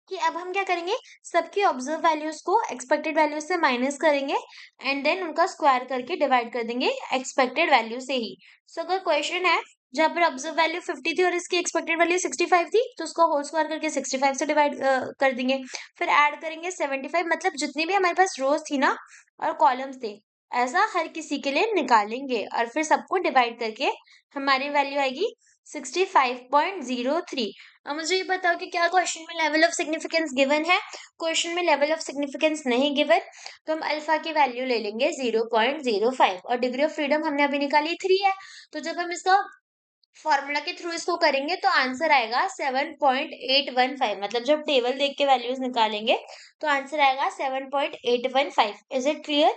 कि अब हम क्या करेंगे, सबकी ऑब्जर्व वैल्यूज को एक्सपेक्टेड वैल्यूज से माइनस करेंगे, एंड देन उनका स्क्वायर करके डिवाइड कर देंगे एक्सपेक्टेड वैल्यू से ही। सो अगर क्वेश्चन है जहाँ पर ऑब्जर्व वैल्यू 50 थी और इसकी एक्सपेक्टेड वैल्यू 65 थी, तो उसको होल स्क्वायर करके 65 से डिवाइड कर देंगे। फिर ऐड करेंगे 75, मतलब जितनी भी हमारे पास रोज थी ना और कॉलम्स थे, ऐसा हर किसी के लिए निकालेंगे और फिर सबको डिवाइड करके हमारी वैल्यू आएगी 65.03। अब मुझे ये बताओ कि क्या क्वेश्चन में लेवल ऑफ सिग्निफिकेंस गिवन है? क्वेश्चन में लेवल ऑफ सिग्निफिकेंस नहीं गिवन, तो हम अल्फा की वैल्यू ले लेंगे 0.05 और डिग्री ऑफ फ्रीडम हमने अभी निकाली 3 है। तो जब हम इसका फॉर्मूला के थ्रू इसको करेंगे तो आंसर आएगा 7.815। मतलब जब टेबल देख के वैल्यूज निकालेंगे तो आंसर आएगा 7.815। Is it clear?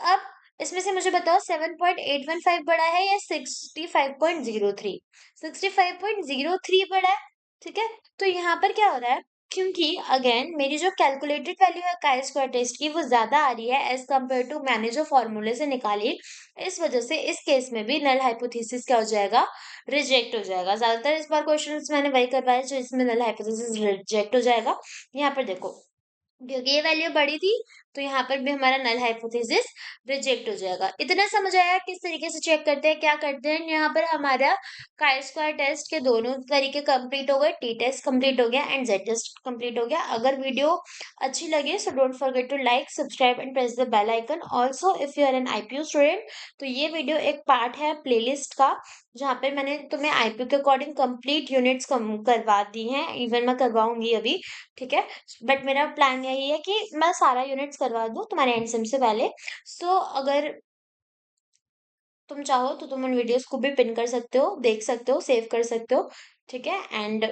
अब इसमें से मुझे बताओ 7.815 बड़ा है या 65.03? 65.03 बड़ा है। ठीक है, तो यहाँ पर क्या हो रहा है, क्योंकि अगेन मेरी जो कैलकुलेटेड वैल्यू है काई स्क्वायर टेस्ट की वो ज्यादा आ रही है एज कम्पेयर टू मैंने जो फॉर्मूले से निकाली, इस वजह से इस केस में भी नल हाइपोथेसिस क्या हो जाएगा, रिजेक्ट हो जाएगा। ज्यादातर इस बार क्वेश्चंस मैंने वही करवाए जो इसमें नल हाइपोथेसिस रिजेक्ट हो जाएगा। यहाँ पर देखो, क्योंकि ये वैल्यू बड़ी थी तो यहाँ पर भी हमारा नल हाइपोथेसिस रिजेक्ट हो जाएगा। इतना समझ आया किस तरीके से चेक करते हैं, क्या करते हैं। यहाँ पर हमारा काई स्क्वायर टेस्ट के दोनों तरीके कंप्लीट हो गए, टी टेस्ट कंप्लीट हो गया एंड जेड टेस्ट कंप्लीट हो गया। अगर वीडियो अच्छी लगे so don't forget to like, subscribe and press the bell icon. Also if you are an IPU student तो ये वीडियो एक पार्ट है प्लेलिस्ट का, जहाँ पे मैंने तुम्हें आईपीयू के अकॉर्डिंग कंप्लीट यूनिट्स करवा दी हैं, इवन मैं करवाऊंगी अभी। ठीक है, बट मेरा प्लान यही है कि मैं सारा यूनिट्स करवा दूं तुम्हारे एंड सेम से पहले। सो अगर तुम चाहो तो तुम उन वीडियोस को भी पिन कर सकते हो, देख सकते हो, सेव कर सकते हो। ठीक है, एंड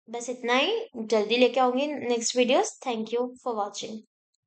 बस इतना ही। जल्दी लेके आऊंगी next videos. Thank you for watching.